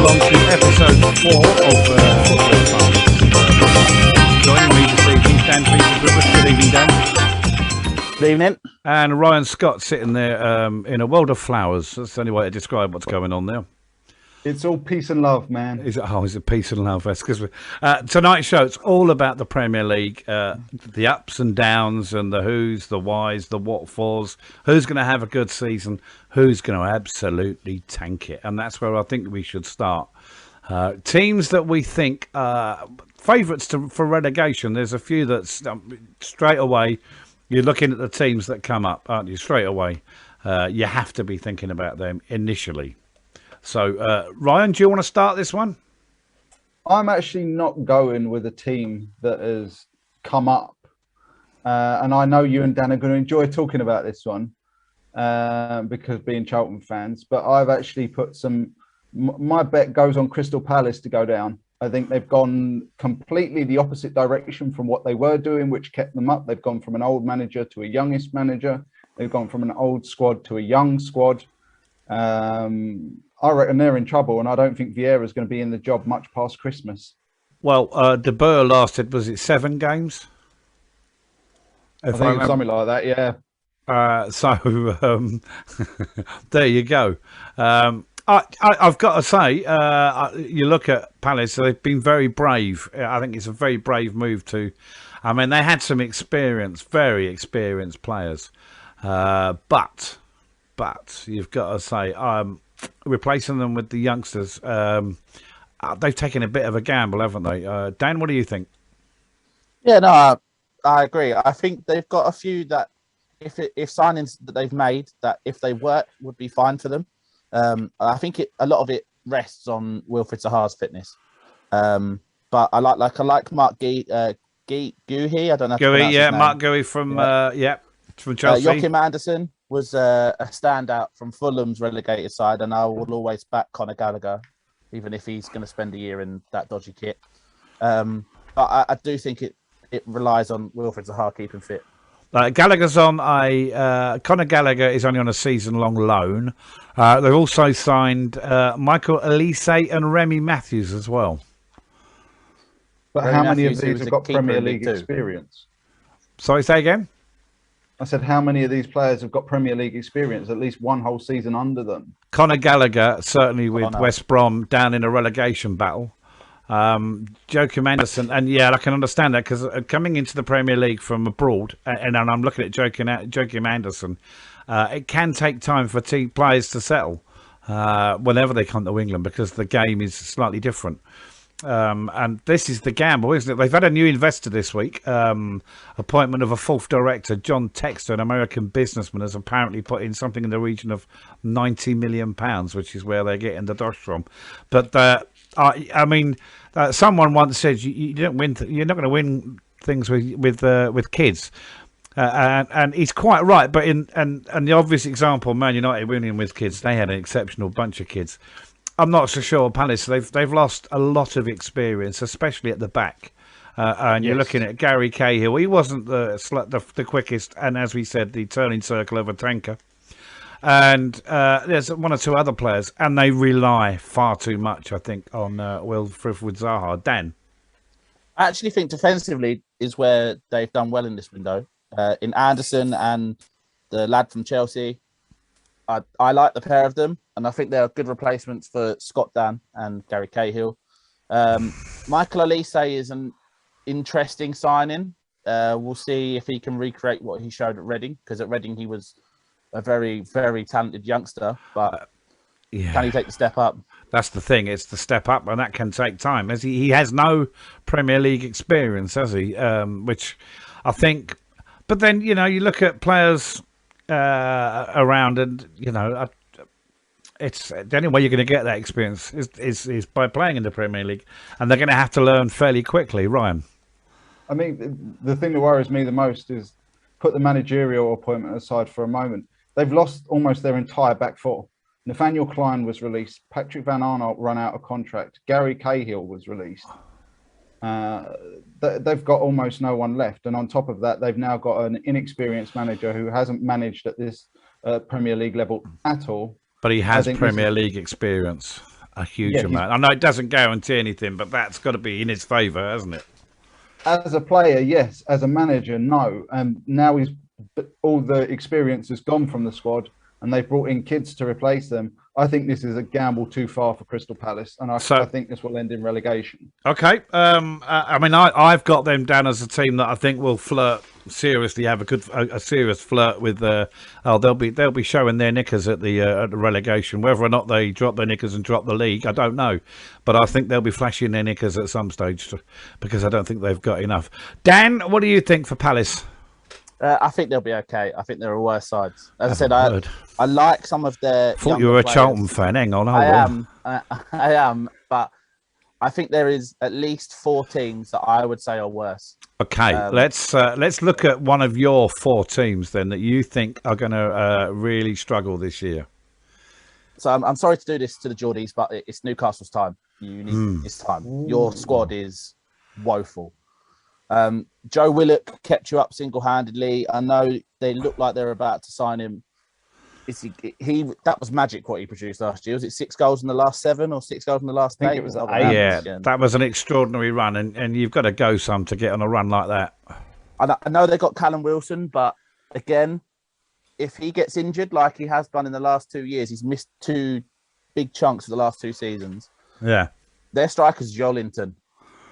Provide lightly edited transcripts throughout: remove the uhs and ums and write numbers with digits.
along to episode 4 of Football Fun. Joining me this evening, Dan Peters with us. Good evening, Dan. Good evening. And Ryan Scott sitting there in a world of flowers. That's the only way to describe what's going on there. It's all peace and love, man. Is it peace and love? That's because tonight's show, it's all about the Premier League, the ups and downs and the who's, the whys, the what fors, who's going to have a good season, who's going to absolutely tank it. And that's where I think we should start. Teams that we think favourites for relegation. There's a few that's straight away, you're looking at the teams that come up, aren't you? Straight away. You have to be thinking about them initially. So, Ryan, do you want to start this one? I'm actually not going with a team that has come up. And I know you and Dan are going to enjoy talking about this one because being Charlton fans. But I've actually put my bet goes on Crystal Palace to go down. I think they've gone completely the opposite direction from what they were doing, which kept them up. They've gone from an old manager to a youngest manager. They've gone from an old squad to a young squad. I reckon they're in trouble, and I don't think Vieira's going to be in the job much past Christmas. Well, De Boer lasted, was it 7 games? I think it was something like that, yeah. So there you go. I've got to say, you look at Palace, they've been very brave. I think it's a very brave move to. I mean, they had some experience, very experienced players, but you've got to say, replacing them with the youngsters, they've taken a bit of a gamble, haven't they? Dan, what do you think? Yeah, no, I agree. I think they've got a few that, if signings that they've made, that if they work, would be fine for them. I think a lot of it rests on Wilfried Zaha's fitness. But I like Mark Guéhi. I don't know. Guéhi, yeah, Mark Guéhi from from Chelsea. Joachim Andersen was a standout from Fulham's relegated side, and I will always back Conor Gallagher, even if he's going to spend a year in that dodgy kit. But I do think it relies on Wilfried Zaha keeping fit. Gallagher's on Conor Gallagher is only on a season-long loan. They've also signed Michael Elise and Remy Matthews as well. But Remy how many Matthews, of these have got Premier League experience? Sorry, say again? I said, how many of these players have got Premier League experience, at least one whole season under them? Conor Gallagher, certainly with West Brom down in a relegation battle. Joachim Andersen, and yeah, I can understand that because coming into the Premier League from abroad, and I'm looking at Joachim Andersen, it can take time for players to settle whenever they come to England because the game is slightly different. And this is the gamble, isn't it? They've had a new investor this week. Appointment of a 4th director, John Textor, an American businessman, has apparently put in something in the region of £90 million, which is where they're getting the dosh from. But I mean, someone once said you don't win. You're not going to win things with kids. And he's quite right. But and the obvious example, Man United winning with kids, they had an exceptional bunch of kids. I'm not so sure Palace, they've lost a lot of experience, especially at the back. And you're looking at Gary Cahill. He wasn't the quickest, and as we said, the turning circle of a tanker. And there's 1 or 2 other players, and they rely far too much, I think, on Wilfried Zaha. Dan? I actually think defensively is where they've done well in this window. In Anderson and the lad from Chelsea, I like the pair of them, and I think they're good replacements for Scott Dan and Gary Cahill. Michael Elise is an interesting signing. We'll see if he can recreate what he showed at Reading, because at Reading he was a very, very talented youngster, but can he take the step up? That's the thing. It's the step up, and that can take time. As he has no Premier League experience, has he? Which I think. But then you look at players around, and it's the only way you're going to get that experience is by playing in the Premier League, and they're going to have to learn fairly quickly. Ryan? I mean, the thing that worries me the most is, put the managerial appointment aside for a moment, they've lost almost their entire back four. Nathaniel Klein was released. Patrick Van Aanholt run out of contract. Gary Cahill was released. They've got almost no one left. And on top of that, they've now got an inexperienced manager who hasn't managed at this Premier League level at all. But he has Premier League experience. a huge amount. I know it doesn't guarantee anything, but that's got to be in his favour, hasn't it? As a player, yes. As a manager, no. And now all the experience has gone from the squad, and they've brought in kids to replace them. I think this is a gamble too far for Crystal Palace, and I think this will end in relegation. Okay. I mean, I've got them down as a team that I think will flirt seriously, have a serious flirt with. They'll be showing their knickers at the relegation. Whether or not they drop their knickers and drop the league, I don't know, but I think they'll be flashing their knickers at some stage because I don't think they've got enough. Dan, what do you think for Palace? I think they'll be okay. I think there are worse sides. As I said, I like some of their. Thought you were a players. Charlton fan. Hang on, I am, but I think there is at least 4 teams that I would say are worse. Okay, let's look at one of your 4 teams then that you think are going to really struggle this year. So I'm sorry to do this to the Geordies, but it's Newcastle's time. It's time. Your squad is woeful. Joe Willock kept you up single-handedly. I know they look like they're about to sign him. That was magic what he produced last year. Was it 6 goals in the last 7 or 6 goals in the last 8? It was 8. Yeah, that was an extraordinary run, and you've got to go some to get on a run like that. I know they got Callum Wilson, but again, if he gets injured like he has done in the last 2 years, he's missed 2 big chunks of the last 2 seasons. Yeah, their striker's Jolinton.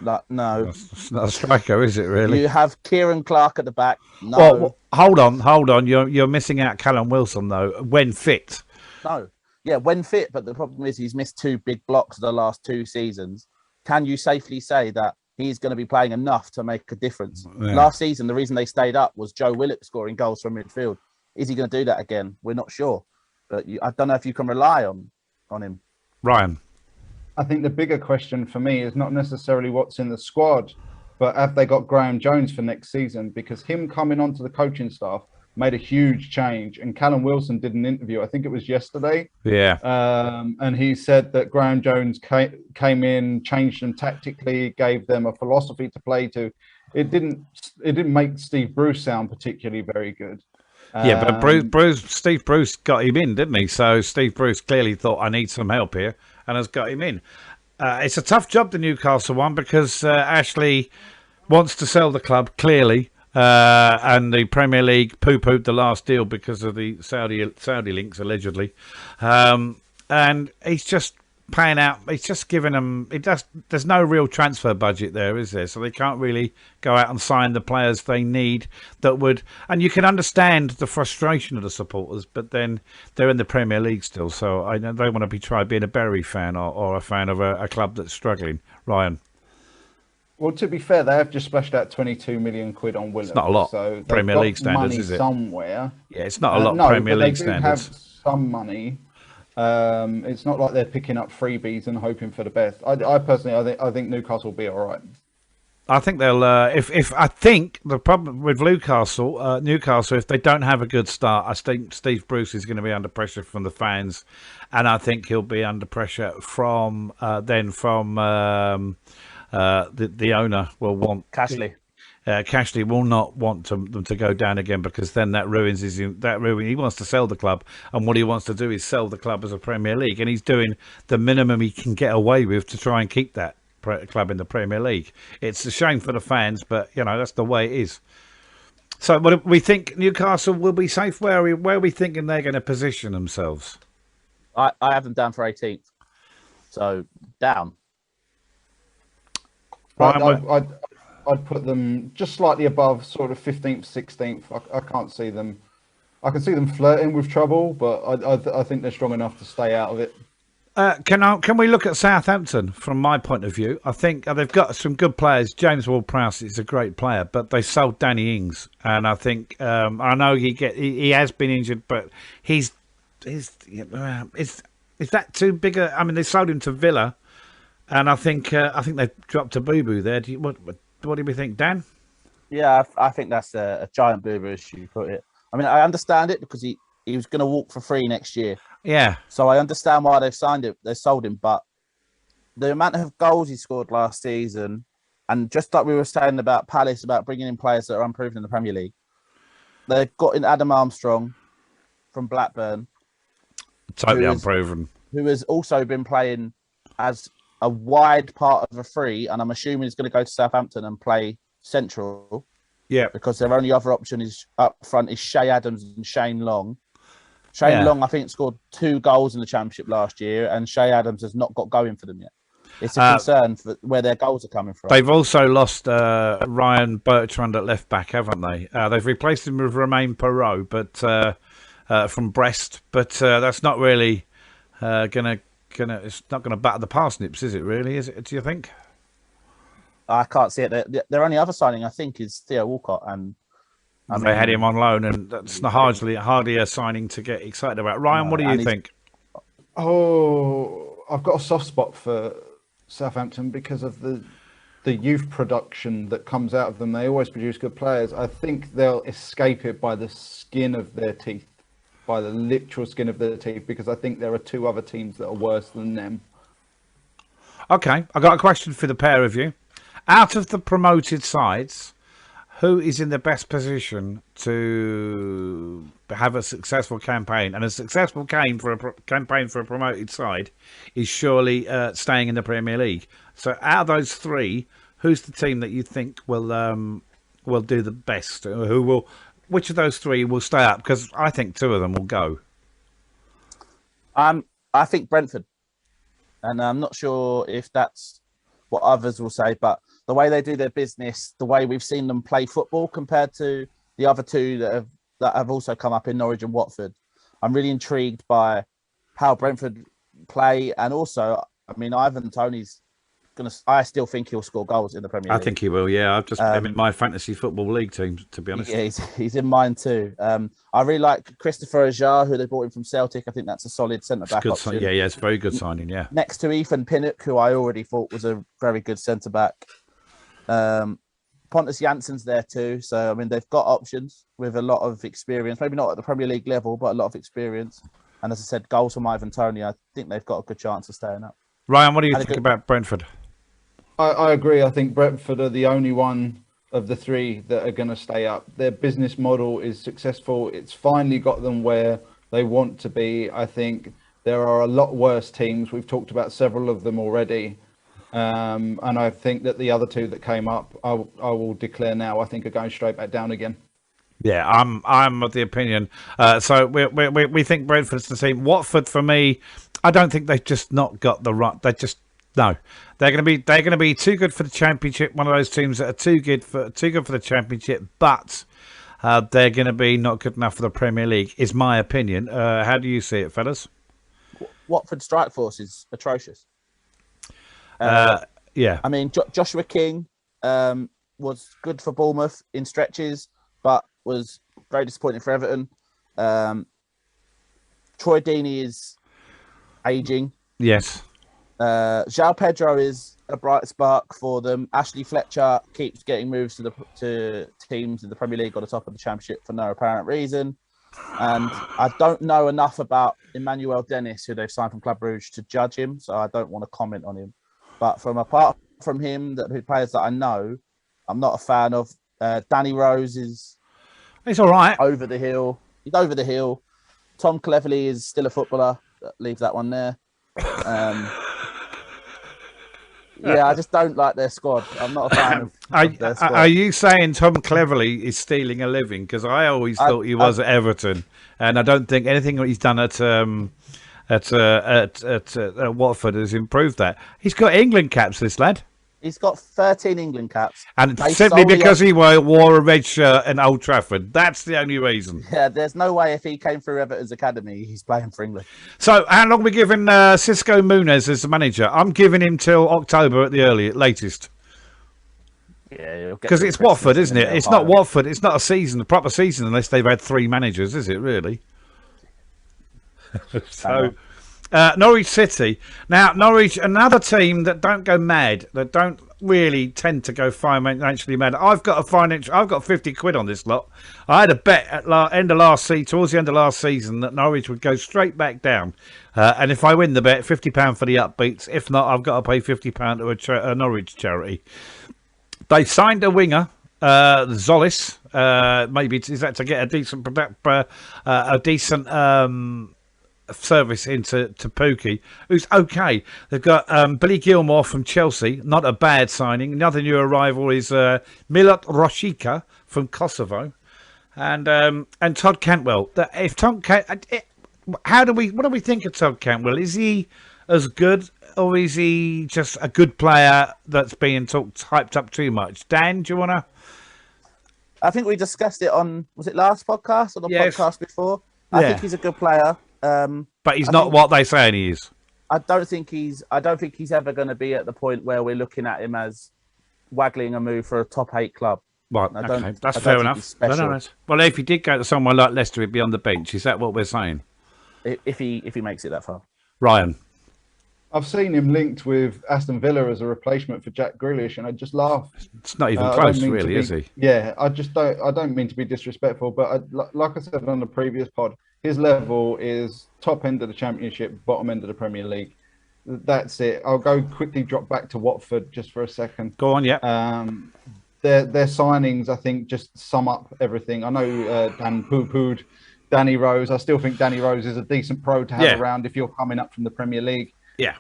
Like, no, it's not a striker, is it? Really? You have Kieran Clark at the back. No, well, hold on. You're missing out Callum Wilson though. When fit? No, yeah, when fit. But the problem is he's missed 2 big blocks the last 2 seasons. Can you safely say that he's going to be playing enough to make a difference? Yeah. Last season, the reason they stayed up was Joe Willock scoring goals from midfield. Is he going to do that again? We're not sure, but I don't know if you can rely on him. Ryan. I think the bigger question for me is not necessarily what's in the squad, but have they got Graham Jones for next season? Because him coming onto the coaching staff made a huge change. And Callum Wilson did an interview, I think it was yesterday. Yeah. And he said that Graham Jones came in, changed them tactically, gave them a philosophy to play to. It didn't make Steve Bruce sound particularly very good. Yeah, but Steve Bruce got him in, didn't he? So Steve Bruce clearly thought, I need some help here, and has got him in. It's a tough job, the Newcastle one, because Ashley wants to sell the club, clearly, and the Premier League poo-pooed the last deal because of the Saudi links, allegedly. And he's just paying out. He's just giving them. There's no real transfer budget there, is there? So they can't really go out and sign the players they need that would. And you can understand the frustration of the supporters, but then they're in the Premier League still, so I know they want to try being a Bury fan or a fan of a club that's struggling. Ryan. Well, to be fair, they have just splashed out 22 million quid on Willock. It's not a lot. So Premier League standards, is it? Somewhere. Yeah, it's not a lot. Premier League standards. Have some money. It's not like they're picking up freebies and hoping for the best. I personally, I think Newcastle will be all right. I think they'll. If I think the problem with Newcastle, if they don't have a good start, I think Steve Bruce is going to be under pressure from the fans, and I think he'll be under pressure from the owner will want Cashley. Cashley will not want them to go down again, because then that ruins he wants to sell the club, and what he wants to do is sell the club as a Premier League, and he's doing the minimum he can get away with to try and keep that club in the Premier League. It's a shame for the fans, but that's the way it is. So what we think Newcastle will be safe? Where are we thinking they're going to position themselves? I have them down for 18th, so down. I'd put them just slightly above, sort of 15th, 16th. I can't see them. I can see them flirting with trouble, but I think they're strong enough to stay out of it. Can we look at Southampton from my point of view? I think they've got some good players. James Ward-Prowse is a great player, but they sold Danny Ings, and I think I know he has been injured, but is that too big? I mean, they sold him to Villa, and I think they've dropped a boo-boo there. What do we think, Dan? Yeah, I think that's a giant boo-boo, as you put it. I mean, I understand it because he was going to walk for free next year. Yeah. So I understand why they've sold him, but the amount of goals he scored last season, and just like we were saying about Palace, about bringing in players that are unproven in the Premier League, they've got in Adam Armstrong from Blackburn. Totally unproven. Who has also been playing as a wide part of a three, and I'm assuming he's going to go to Southampton and play central. Yeah, because their only other option is up front is Shay Adams and Shane Long. Shane Long, I think, scored 2 goals in the Championship last year, and Shay Adams has not got going for them yet. It's a concern for where their goals are coming from. They've also lost Ryan Bertrand at left back, haven't they? They've replaced him with Romain Perrault, but from Brest. But that's not really it's not gonna batter the parsnips, is it? Really? Is it? Do you think? I can't see it. Their only other signing, I think, is Theo Walcott, and they had him on loan, and that's hardly a signing to get excited about. Ryan, what do you think? Oh, I've got a soft spot for Southampton because of the youth production that comes out of them. They always produce good players. I think they'll escape it by the skin of their teeth, by the literal skin of their teeth, because I think there are 2 other teams that are worse than them. Okay, I got a question for the pair of you. Out of the promoted sides, who is in the best position to have a successful campaign? And a successful campaign for a promoted side is surely staying in the Premier League. So out of those 3, who's the team that you think will do the best? Which of those 3 will stay up? Because I think 2 of them will go. I think Brentford, and I'm not sure if that's what others will say, but the way they do their business, the way we've seen them play football compared to the other 2 that have also come up in Norwich and Watford, I'm really intrigued by how Brentford play. And also, I mean, Ivan Toney's I still think he'll score goals in the Premier League. I think he will, yeah. I've just put him in my fantasy football league team, to be honest. Yeah, he's in mine too. I really like Christopher Ajar, who they brought in from Celtic. I think that's a solid centre-back option. Yeah, it's a very good signing, yeah. Next to Ethan Pinnock, who I already thought was a very good centre-back. Pontus Jansson's there too. So, I mean, they've got options with a lot of experience. Maybe not at the Premier League level, but a lot of experience. And as I said, goals from Ivan Toney. I think they've got a good chance of staying up. Ryan, what do you think about Brentford? I agree. I think Brentford are the only one of the 3 that are going to stay up. Their business model is successful. It's finally got them where they want to be. I think there are a lot worse teams. We've talked about several of them already. And I think that the other 2 that came up, I will declare now, I think are going straight back down again. Yeah, I'm of the opinion. So we think Brentford's the team. Watford, for me, I don't think they've just not got the right. No, they're going to be too good for the Championship. One of those teams that are too good for the Championship, but they're going to be not good enough for the Premier League, is my opinion. How do you see it, fellas? Watford strike force is atrocious. Yeah, I mean, Joshua King was good for Bournemouth in stretches, but was very disappointing for Everton. Troy Deeney is aging. Yes. João Pedro is a bright spark for them. Ashley Fletcher keeps getting moves to teams in the Premier League or the top of the Championship for no apparent reason. And I don't know enough about Emmanuel Dennis, who they've signed from Club Brugge, to judge him, so I don't want to comment on him. But apart from him, the players that I know, I'm not a fan of. Danny Rose he's all right. Over the hill. He's over the hill. Tom Cleverley is still a footballer. Leave that one there. Yeah, I just don't like their squad. I'm not a fan of their squad. Are you saying Tom Cleverley is stealing a living? Because I always thought he was at Everton, and I don't think anything that he's done at Watford has improved that. He's got England caps, this lad. He's got 13 England caps. And simply because he wore a red shirt in Old Trafford. That's the only reason. Yeah, there's no way if he came through Everton's academy, he's playing for England. So how long are we giving Cisco Muniz as the manager? I'm giving him till October at the latest. Yeah, because it's Watford, isn't it? It's not Watford. It's not a proper season unless they've had 3 managers, is it really? So... Norwich City. Now, Norwich, another team that don't go mad, that don't really tend to go financially mad. I've got 50 quid on this lot. I had a bet at towards the end of last season that Norwich would go straight back down. And if I win the bet, £50 for the upbeats. If not, I've got to pay £50 to a Norwich charity. They signed a winger, Zollis. Maybe is that to get a decent service into Pookie, who's okay. They've got Billy Gilmore from Chelsea, not a bad signing. Another new arrival is Milot Rošica from Kosovo, and Todd Cantwell. If Todd what do we think of Todd Cantwell? Is he as good, or is he just a good player that's being hyped up too much? Dan, do you want to? I think we discussed it on, was it last podcast or the podcast before? I think he's a good player. But he's not what they say he is. I don't think he's ever going to be at the point where we're looking at him as waggling a move for a top 8 club. Right, okay, that's fair enough. No. Well, if he did go to somewhere like Leicester, he'd be on the bench. Is that what we're saying? If he makes it that far. Ryan. I've seen him linked with Aston Villa as a replacement for Jack Grealish, and I just laugh. It's not even close, really, is he? Yeah, I don't mean to be disrespectful, but like I said on the previous pod, his level is top end of the Championship, bottom end of the Premier League. That's it. I'll go quickly drop back to Watford just for a second. Go on, yeah. Their signings, I think, just sum up everything. I know Dan poo-pooed Danny Rose. I still think Danny Rose is a decent pro to have around if you're coming up from the Premier League. Yeah.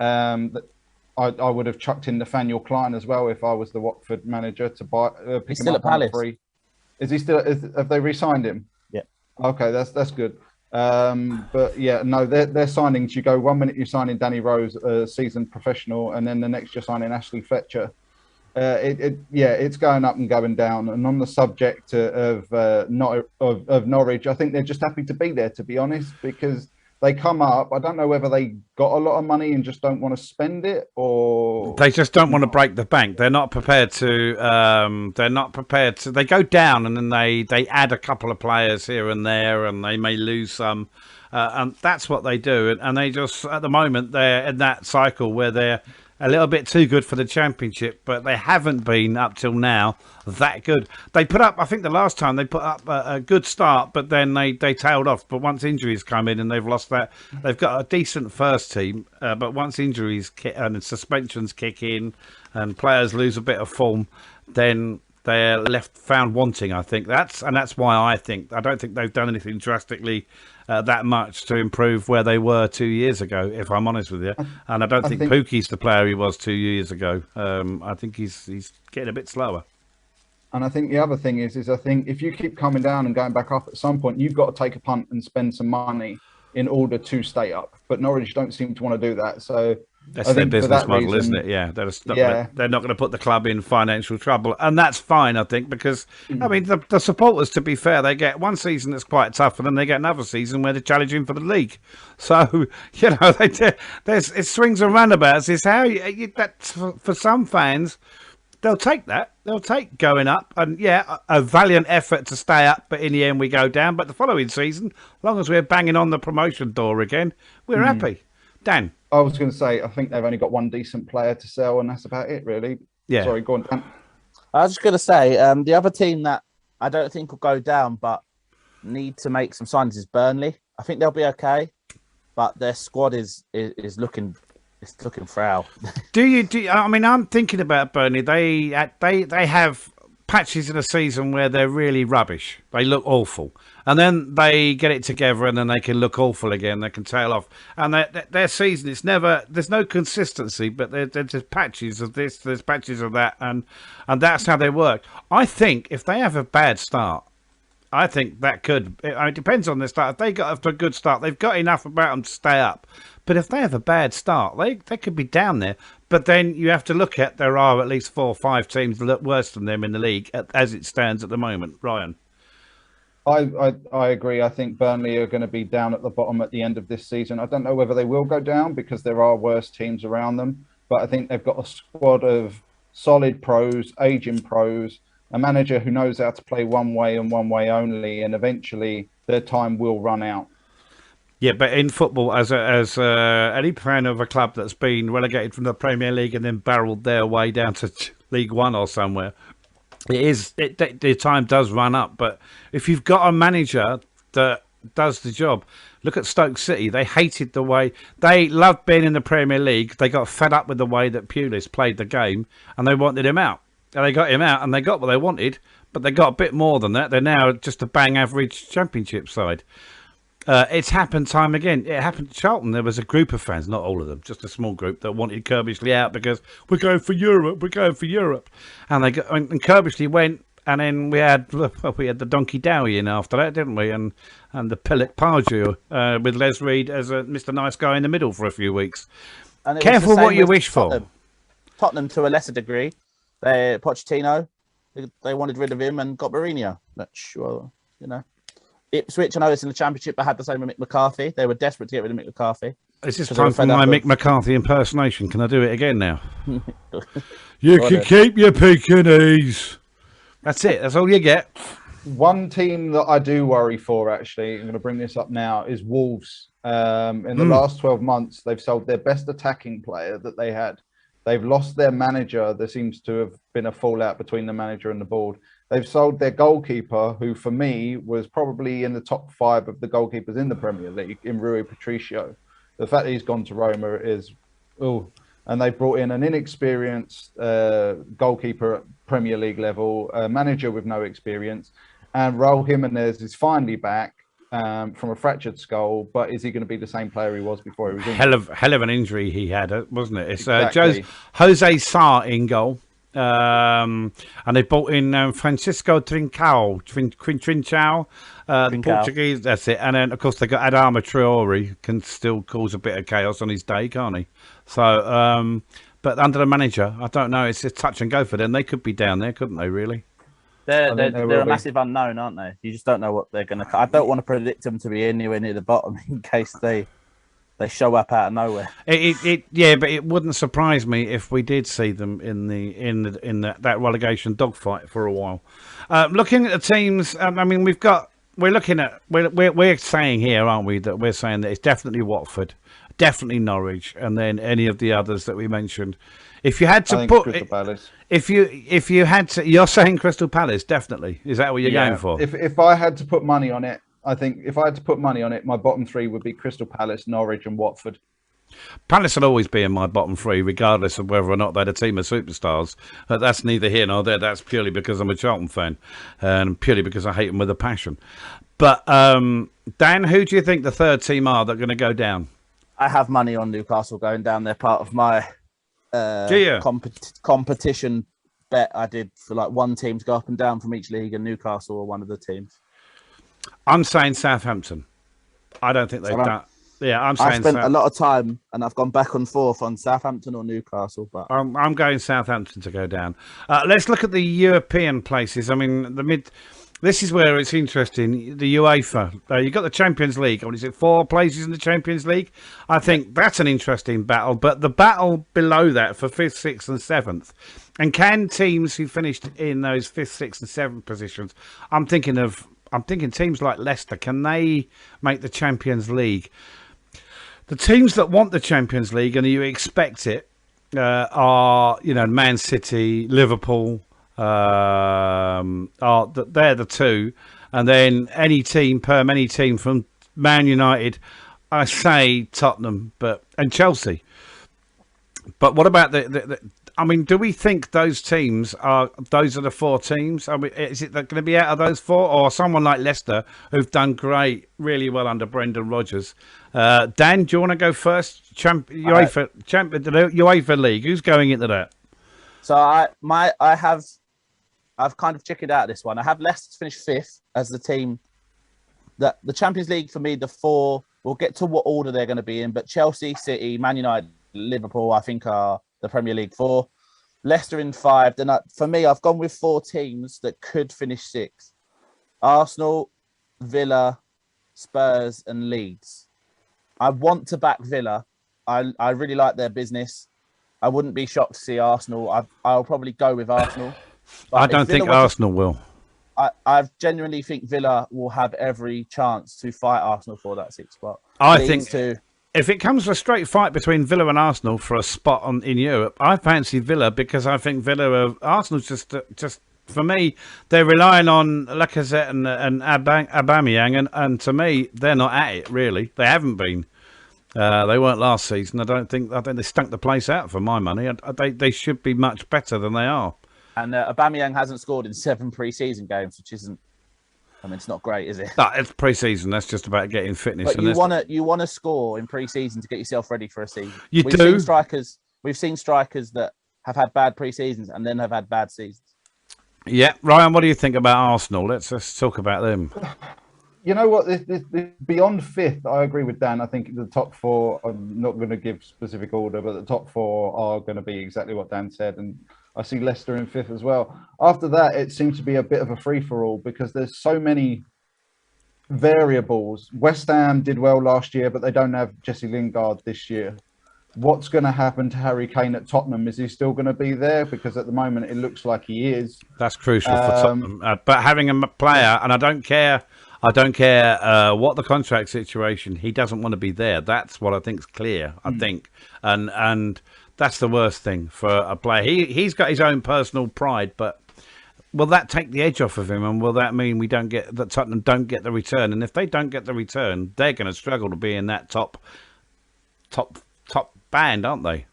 I would have chucked in Nathaniel Klein as well if I was the Watford manager to buy. He's still at Palace. Free. Is he still? Have they re-signed him? Yeah. Okay, that's good. But yeah, no, their signings. You go 1 minute you're signing Danny Rose, a seasoned professional, and then the next you're signing Ashley Fletcher. It's going up and going down. And on the subject of Norwich, I think they're just happy to be there, to be honest, because they come up. I don't know whether they got a lot of money and just don't want to spend it, or they just don't want to break the bank. They're not prepared to. They go down and then they add a couple of players here and there, and they may lose some. And that's what they do. And they just, at the moment, they're in that cycle where they're a little bit too good for the Championship, but they haven't been up till now that good. They put up, I think the last time they put up a good start, but then they tailed off. But once injuries come in and they've lost that, they've got a decent first team. But once injuries and suspensions kick in and players lose a bit of form, then they're found wanting. I think that's why I don't think they've done anything drastically that much to improve where they were 2 years ago, if I'm honest with you. And I don't think Pookie's the player he was 2 years ago. I think he's getting a bit slower. And I think the other thing is I think if you keep coming down and going back up at some point, you've got to take a punt and spend some money in order to stay up. But Norwich don't seem to want to do that. So that's their business model, isn't it? Yeah, they're not going to put the club in financial trouble, and that's fine, I think, because I mean the supporters, to be fair, they get one season that's quite tough, and then they get another season where they're challenging for the league. So it swings and roundabouts. Is how for some fans, they'll take that. They'll take going up, and a valiant effort to stay up, but in the end we go down. But the following season, as long as we're banging on the promotion door again, we're happy. Dan. I was going to say, I think they've only got one decent player to sell, and that's about it, really. Yeah. Sorry, go on, Dan. I was just going to say, the other team that I don't think will go down, but need to make some signings is Burnley. I think they'll be okay, but their squad is looking frail. Do you? I mean, I'm thinking about Burnley. They have patches in a season where they're really rubbish. They look awful. And then they get it together and then they can look awful again. They can tail off. And their season, there's no consistency, but there's patches of this, there's patches of that. And that's how they work. I think if they have a bad start, I think that it depends on their start. If they got off to a good start, they've got enough about them to stay up. But if they have a bad start, they could be down there. But then you have to look at, there are at least 4 or 5 teams that look worse than them in the league as it stands at the moment. Ryan? I agree. I think Burnley are going to be down at the bottom at the end of this season. I don't know whether they will go down because there are worse teams around them. But I think they've got a squad of solid pros, aging pros, a manager who knows how to play one way and one way only. And eventually their time will run out. Yeah, but in football, as any fan of a club that's been relegated from the Premier League and then barreled their way down to League One or somewhere, the time does run up. But if you've got a manager that does the job, look at Stoke City. They hated the way, they loved being in the Premier League. They got fed up with the way that Pulis played the game, and they wanted him out. And they got him out, and they got what they wanted, but they got a bit more than that. They're now just a bang average Championship side. It's happened time again. It happened to Charlton. There was a group of fans, not all of them, just a small group that wanted Kirbishley out because we're going for Europe. We're going for Europe, and and Kirbishley went, and then we had the Donkey Dowie in after that, didn't we? And the Pillock Pardew with Les Reed as a Mr. Nice Guy in the middle for a few weeks. And Careful what you wish Tottenham. for. Tottenham to a lesser degree. Pochettino, they wanted rid of him and got Mourinho. Which, well, you know. Ipswich, I know it's in the Championship, but had the same with Mick McCarthy. They were desperate to get rid of Mick McCarthy. Is this time for my Mick McCarthy impersonation? Can I do it again now? You can keep your Pekingese. That's it. That's all you get. One team that I do worry for, actually, I'm going to bring this up now, is Wolves. In the last 12 months, they've sold their best attacking player that they had. They've lost their manager. There seems to have been a fallout between the manager and the board. They've sold their goalkeeper, who for me was probably in the top 5 of the goalkeepers in the Premier League, in Rui Patricio. The fact that he's gone to Roma is, and they've brought in an inexperienced goalkeeper at Premier League level, a manager with no experience, and Raul Jimenez is finally back from a fractured skull, but is he going to be the same player he was before he was injured? Hell of an injury he had, wasn't it? It's Exactly. Jose Sarr in goal. And they brought in Francisco Trincao, the Portuguese. That's it. And then, of course, they got Adama Traore, can still cause a bit of chaos on his day, can't he? So, but under the manager, I don't know. It's just touch and go for them. They could be down there, couldn't they? Really? They're a massive unknown, aren't they? You just don't know what they're going to. I don't want to predict them to be anywhere near the bottom in case they show up out of nowhere. Yeah, but it wouldn't surprise me if we did see them in that relegation dogfight for a while. Looking at the teams, I mean, we're saying here, aren't we, that we're saying that it's definitely Watford, definitely Norwich, and then any of the others that we mentioned. If you had to put Crystal Palace. if you had to, you're saying Crystal Palace, definitely. Is that what you're going for? If I had to put money on it, I think if I had to put money on it, my bottom 3 would be Crystal Palace, Norwich, and Watford. Palace will always be in my bottom 3, regardless of whether or not they're a team of superstars. That's neither here nor there. That's purely because I'm a Charlton fan, and purely because I hate them with a passion. But Dan, who do you think the third team are that are going to go down? I have money on Newcastle going down. They're part of my competition bet I did for like one team to go up and down from each league, and Newcastle are one of the teams. I'm saying Southampton. I don't think they've done. Yeah, I'm saying. I spent a lot of time, and I've gone back and forth on Southampton or Newcastle, but I'm going Southampton to go down. Let's look at the European places. I mean, this is where it's interesting. The UEFA. You've got the Champions League. What is it? 4 places in the Champions League. I think that's an interesting battle. But the battle below that for 5th, 6th, and 7th. And can teams who finished in those 5th, 6th, and 7th positions? I'm thinking teams like Leicester. Can they make the Champions League? The teams that want the Champions League and you expect it are, Man City, Liverpool. They're the 2, and then any team from Man United, I say Tottenham, and Chelsea. But what about I mean, do we think those are the 4 teams? I mean, is it going to be out of those 4, or someone like Leicester who've done really well under Brendan Rodgers? Dan, do you want to go first? UEFA League. Who's going into that? So I've kind of chickened out this one. I have Leicester to finish 5th as the team. That the Champions League for me, the 4. We'll get to what order they're going to be in, but Chelsea, City, Man United, Liverpool, I think are the Premier League 4. Leicester in 5. Then for me, I've gone with 4 teams that could finish 6th: Arsenal, Villa, Spurs, and Leeds. I want to back Villa. I really like their business. I wouldn't be shocked to see Arsenal. I'll probably go with Arsenal. I don't think Arsenal will. I genuinely think Villa will have every chance to fight Arsenal for that 6th spot. I think if it comes to a straight fight between Villa and Arsenal for a spot in Europe, I fancy Villa because I think Arsenal's just for me, they're relying on Lacazette and Aubameyang, and to me, they're not at it really. They haven't been. They weren't last season. I think they stunk the place out for my money. They should be much better than they are. And Aubameyang hasn't scored in 7 pre-season games, which isn't I mean, it's not great, is it? No, it's pre-season. That's just about getting fitness. But you want to score in pre-season to get yourself ready for a season. We've seen strikers that have had bad pre-seasons and then have had bad seasons. Yeah, Ryan, what do you think about Arsenal? Let's talk about them. You know what? This beyond fifth, I agree with Dan. I think the top four, I'm not going to give specific order, but the top four are going to be exactly what Dan said. And I see Leicester in fifth as well. After that, it seems to be a bit of a free-for-all because there's so many variables. West Ham did well last year, but they don't have Jesse Lingard this year. What's going to happen to Harry Kane at Tottenham? Is he still going to be there? Because at the moment, it looks like he is. That's crucial for Tottenham. But having a player, and I don't care what the contract situation, he doesn't want to be there. That's what I think's clear. I think, and that's the worst thing for a player. He's got his own personal pride, but will that take the edge off of him? And will that mean that Tottenham don't get the return? And if they don't get the return, they're going to struggle to be in that top band, aren't they?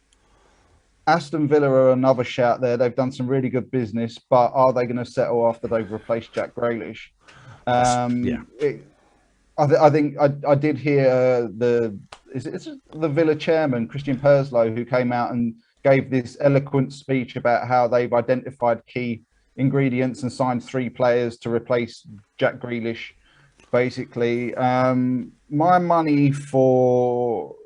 Aston Villa are another shout there. They've done some really good business, but are they going to settle after they've replaced Jack Grealish? Yeah. I think I did hear it's the Villa chairman, Christian Perslow, who came out and gave this eloquent speech about how they've identified key ingredients and signed 3 players to replace Jack Grealish. Basically, my money for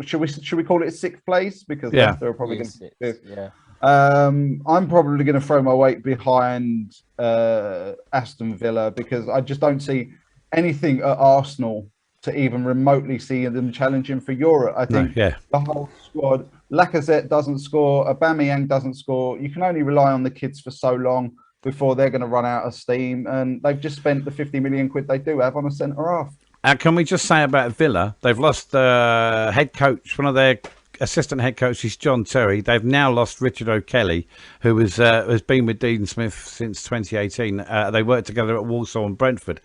should we call it 6th place, because they're probably going to 5th. Yeah. I'm probably going to throw my weight behind Aston Villa because I just don't see anything at Arsenal to even remotely see them challenging for Europe. I think the whole squad, Lacazette doesn't score, Aubameyang doesn't score. You can only rely on the kids for so long before they're going to run out of steam, and they've just spent the 50 million quid they do have on a centre half. Can we just say about Villa, they've lost the head coach, one of their assistant head coaches, John Terry. They've now lost Richard O'Kelly, who has been with Dean Smith since 2018. They worked together at Walsall and Brentford.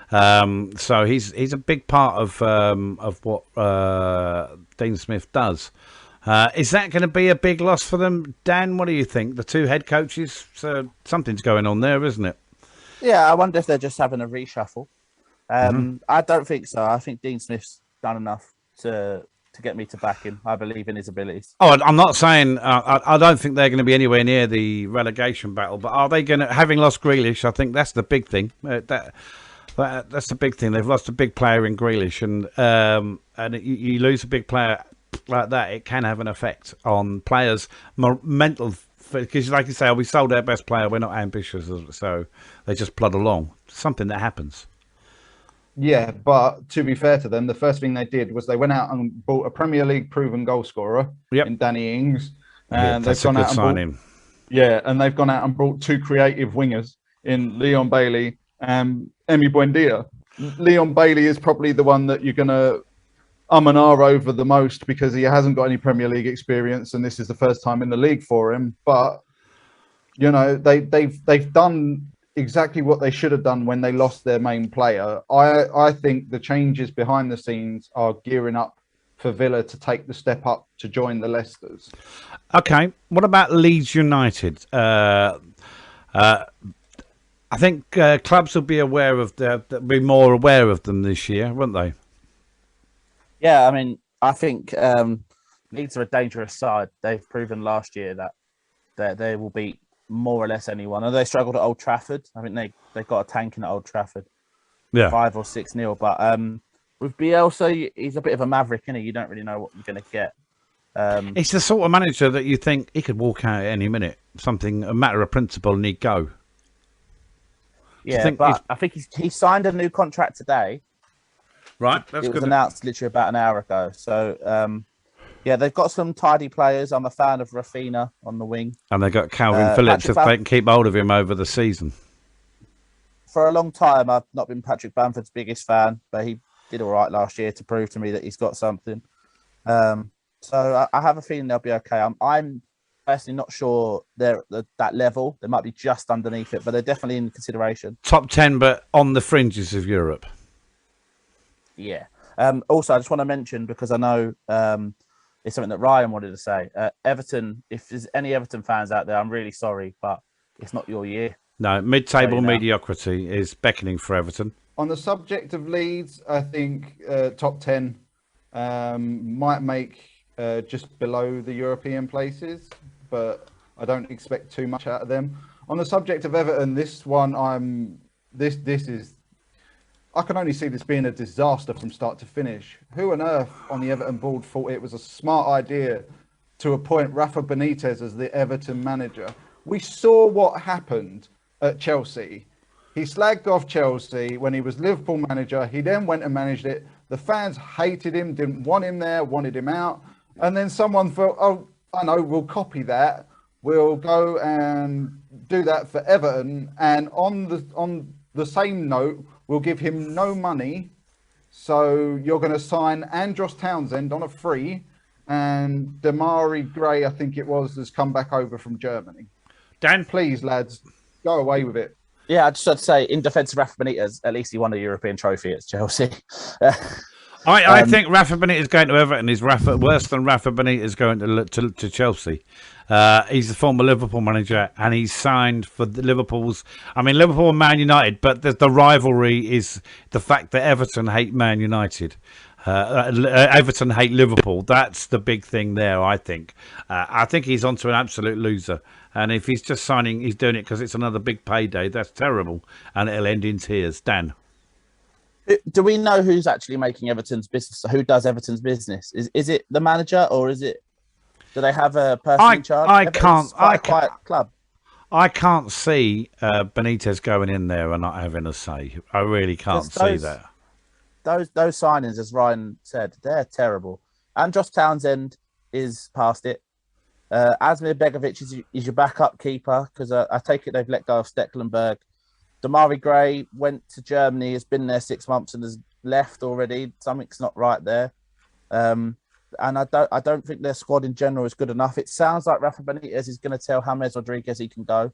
So he's a big part of what Dean Smith does. Is that going to be a big loss for them, Dan? What do you think? The 2 head coaches, something's going on there, isn't it? Yeah, I wonder if they're just having a reshuffle. I don't think so. I think Dean Smith's done enough to get me to back him. I believe in his abilities. Oh, I'm not saying I don't think they're going to be anywhere near the relegation battle, but are they going to, having lost Grealish? I think that's the big thing. That's the big thing. They've lost a big player in Grealish, and you lose a big player like that, it can have an effect on players' mental. Because, like you say, we sold our best player. We're not ambitious, so they just plod along. Something that happens. Yeah, but to be fair to them, the first thing they did was they went out and bought a Premier League proven goal scorer in Danny Ings, and they've gone out and and they've gone out and brought 2 creative wingers in Leon Bailey and Emi Buendia. Leon Bailey is probably the one that you're going to and ah over the most because he hasn't got any Premier League experience, and this is the first time in the league for him. But you know, they've done exactly what they should have done when they lost their main player. I think the changes behind the scenes are gearing up for Villa to take the step up to join the Leicesters. Okay, what about Leeds United? I think clubs will be aware of be more aware of them this year, won't they? Yeah, I mean, I think Leeds are a dangerous side. They've proven last year that they will beat more or less anyone. And they struggled at Old Trafford. I think they got a tanking at Old Trafford. 5 or 6-0. But with Bielsa, he's a bit of a maverick, isn't he? You don't really know what you're going to get. It's the sort of manager that you think he could walk out at any minute. A matter of principle, and he'd go. Yeah, but I think he signed a new contract today. Right, that's good. It was good. Announced literally about an hour ago. So, yeah, they've got some tidy players. I'm a fan of Rafinha on the wing. And they've got Calvin Phillips if they can keep hold of him over the season. For a long time, I've not been Patrick Bamford's biggest fan, but he did all right last year to prove to me that he's got something. So I have a feeling they'll be okay. I'm personally not sure they're at that level. They might be just underneath it, but they're definitely in consideration. Top 10, but on the fringes of Europe. Yeah. Also, I just want to mention, because I know it's something that Ryan wanted to say. Everton, if there's any Everton fans out there, I'm really sorry, but it's not your year. No, mid-table mediocrity is beckoning for Everton. On the subject of Leeds, I think top 10 might make just below the European places, but I don't expect too much out of them. On the subject of Everton, this one this is, I can only see this being a disaster from start to finish. Who on earth on the Everton board thought it was a smart idea to appoint Rafa Benitez as the Everton manager? We saw what happened at Chelsea. He slagged off Chelsea when he was Liverpool manager. He then went and managed it. The fans hated him, didn't want him there, wanted him out. And then someone thought, oh, I know, we'll copy that. We'll go and do that for Everton. And on the same note, we'll give him no money. So you're going to sign Andros Townsend on a free. And Damari Gray, I think it was, has come back over from Germany. Dan, please, lads, go away with it. Yeah, I just had to say, in defence of Rafa Benitez, at least he won a European trophy at Chelsea. I think Rafa Benitez going to Everton is worse than Rafa Benitez going to Chelsea. He's the former Liverpool manager, and he's signed for Liverpool's. I mean, Liverpool and Man United, but the rivalry is the fact that Everton hate Man United. Everton hate Liverpool. That's the big thing there, I think. I think he's onto an absolute loser. And if he's just signing, he's doing it because it's another big payday. That's terrible. And it'll end in tears. Dan. Do we know who's actually making Everton's business? Who does Everton's business? Is it the manager, or is it? Do they have a person in charge? Everton's quite a quiet club. I can't see Benitez going in there and not having a say. I really can't see that. Those signings, as Ryan said, they're terrible. Andros Townsend is past it. Asmir Begovic is your backup keeper, because I take it they've let go of Stecklenburg. Damari Gray went to Germany, has been there 6 months and has left already. Something's not right there. And I don't think their squad in general is good enough. It sounds like Rafa Benitez is going to tell James Rodriguez he can go.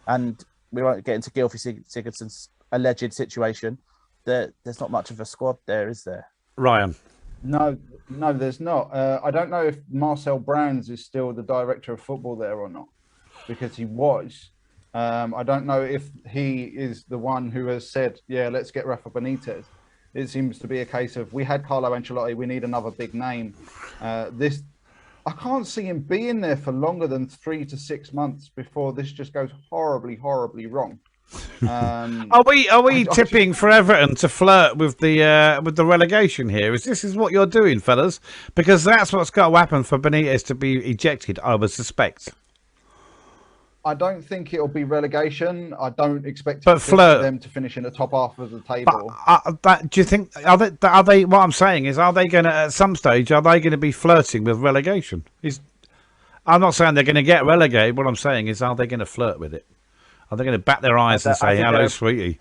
And we won't get into Gylfi Sigurdsson's alleged situation. There's not much of a squad there, is there? Ryan? No, there's not. I don't know if Marcel Brands is still the director of football there or not, because he was. I don't know if he is the one who has said, yeah, let's get Rafa Benitez. It seems to be a case of, we had Carlo Ancelotti, we need another big name. I can't see him being there for longer than 3 to 6 months before this just goes horribly, horribly wrong. Are we tipping for Everton to flirt with the relegation here? Is this what you're doing, fellas? Because that's what's got to happen for Benitez to be ejected, I would suspect. I don't think it'll be relegation. I don't expect them to finish in the top half of the table. But do you think are they? What I'm saying is, are they going to at some stage? Are they going to be flirting with relegation? I'm not saying they're going to get relegated. What I'm saying is, are they going to flirt with it? Are they going to bat their eyes and say, "Hello, sweetie"?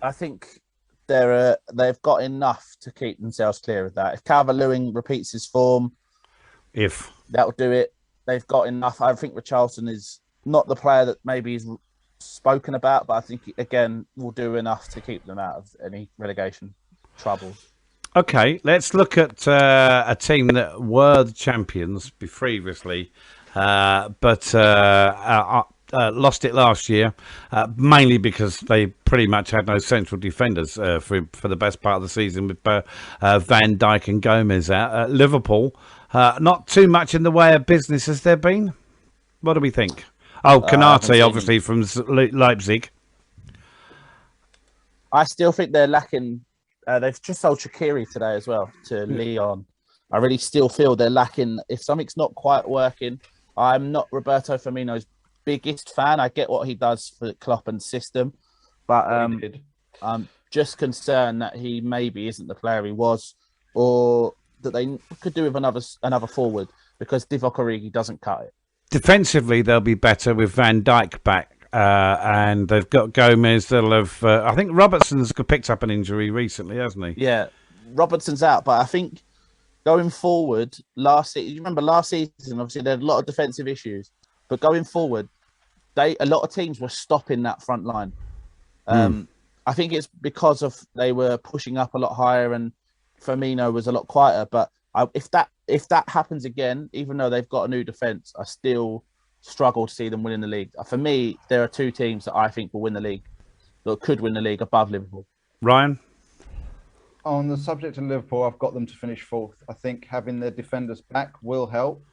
I think they've got enough to keep themselves clear of that. If Calvert-Lewin repeats his form, that'll do it. They've got enough. I think Richarlison is not the player that maybe he's spoken about, but I think, again, will do enough to keep them out of any relegation trouble. Okay, let's look at a team that were the champions previously, but lost it last year, mainly because they pretty much had no central defenders for the best part of the season, with Van Dijk and Gomez out. Liverpool, not too much in the way of business has there been? What do we think? Oh, Konate, obviously, from Leipzig. I still think they're lacking. They've just sold Shaqiri today as well to Lyon. I really still feel they're lacking. If something's not quite working, I'm not Roberto Firmino's biggest fan. I get what he does for Klopp and system, but I'm just concerned that he maybe isn't the player he was, or that they could do with another forward, because Divock Origi doesn't cut it. Defensively, they'll be better with Van Dijk back, and they've got Gomez. They'll have. I think Robertson's picked up an injury recently, hasn't he? Yeah, Robertson's out, but I think going forward, you remember last season, obviously there had a lot of defensive issues, but going forward, a lot of teams were stopping that front line. I think it's because they were pushing up a lot higher and Firmino was a lot quieter. But if that happens again, even though they've got a new defence, I still struggle to see them winning the league. For me, there are two teams that I think will win the league, that could win the league above Liverpool. Ryan? On the subject of Liverpool, I've got them to finish fourth. I think having their defenders back will help.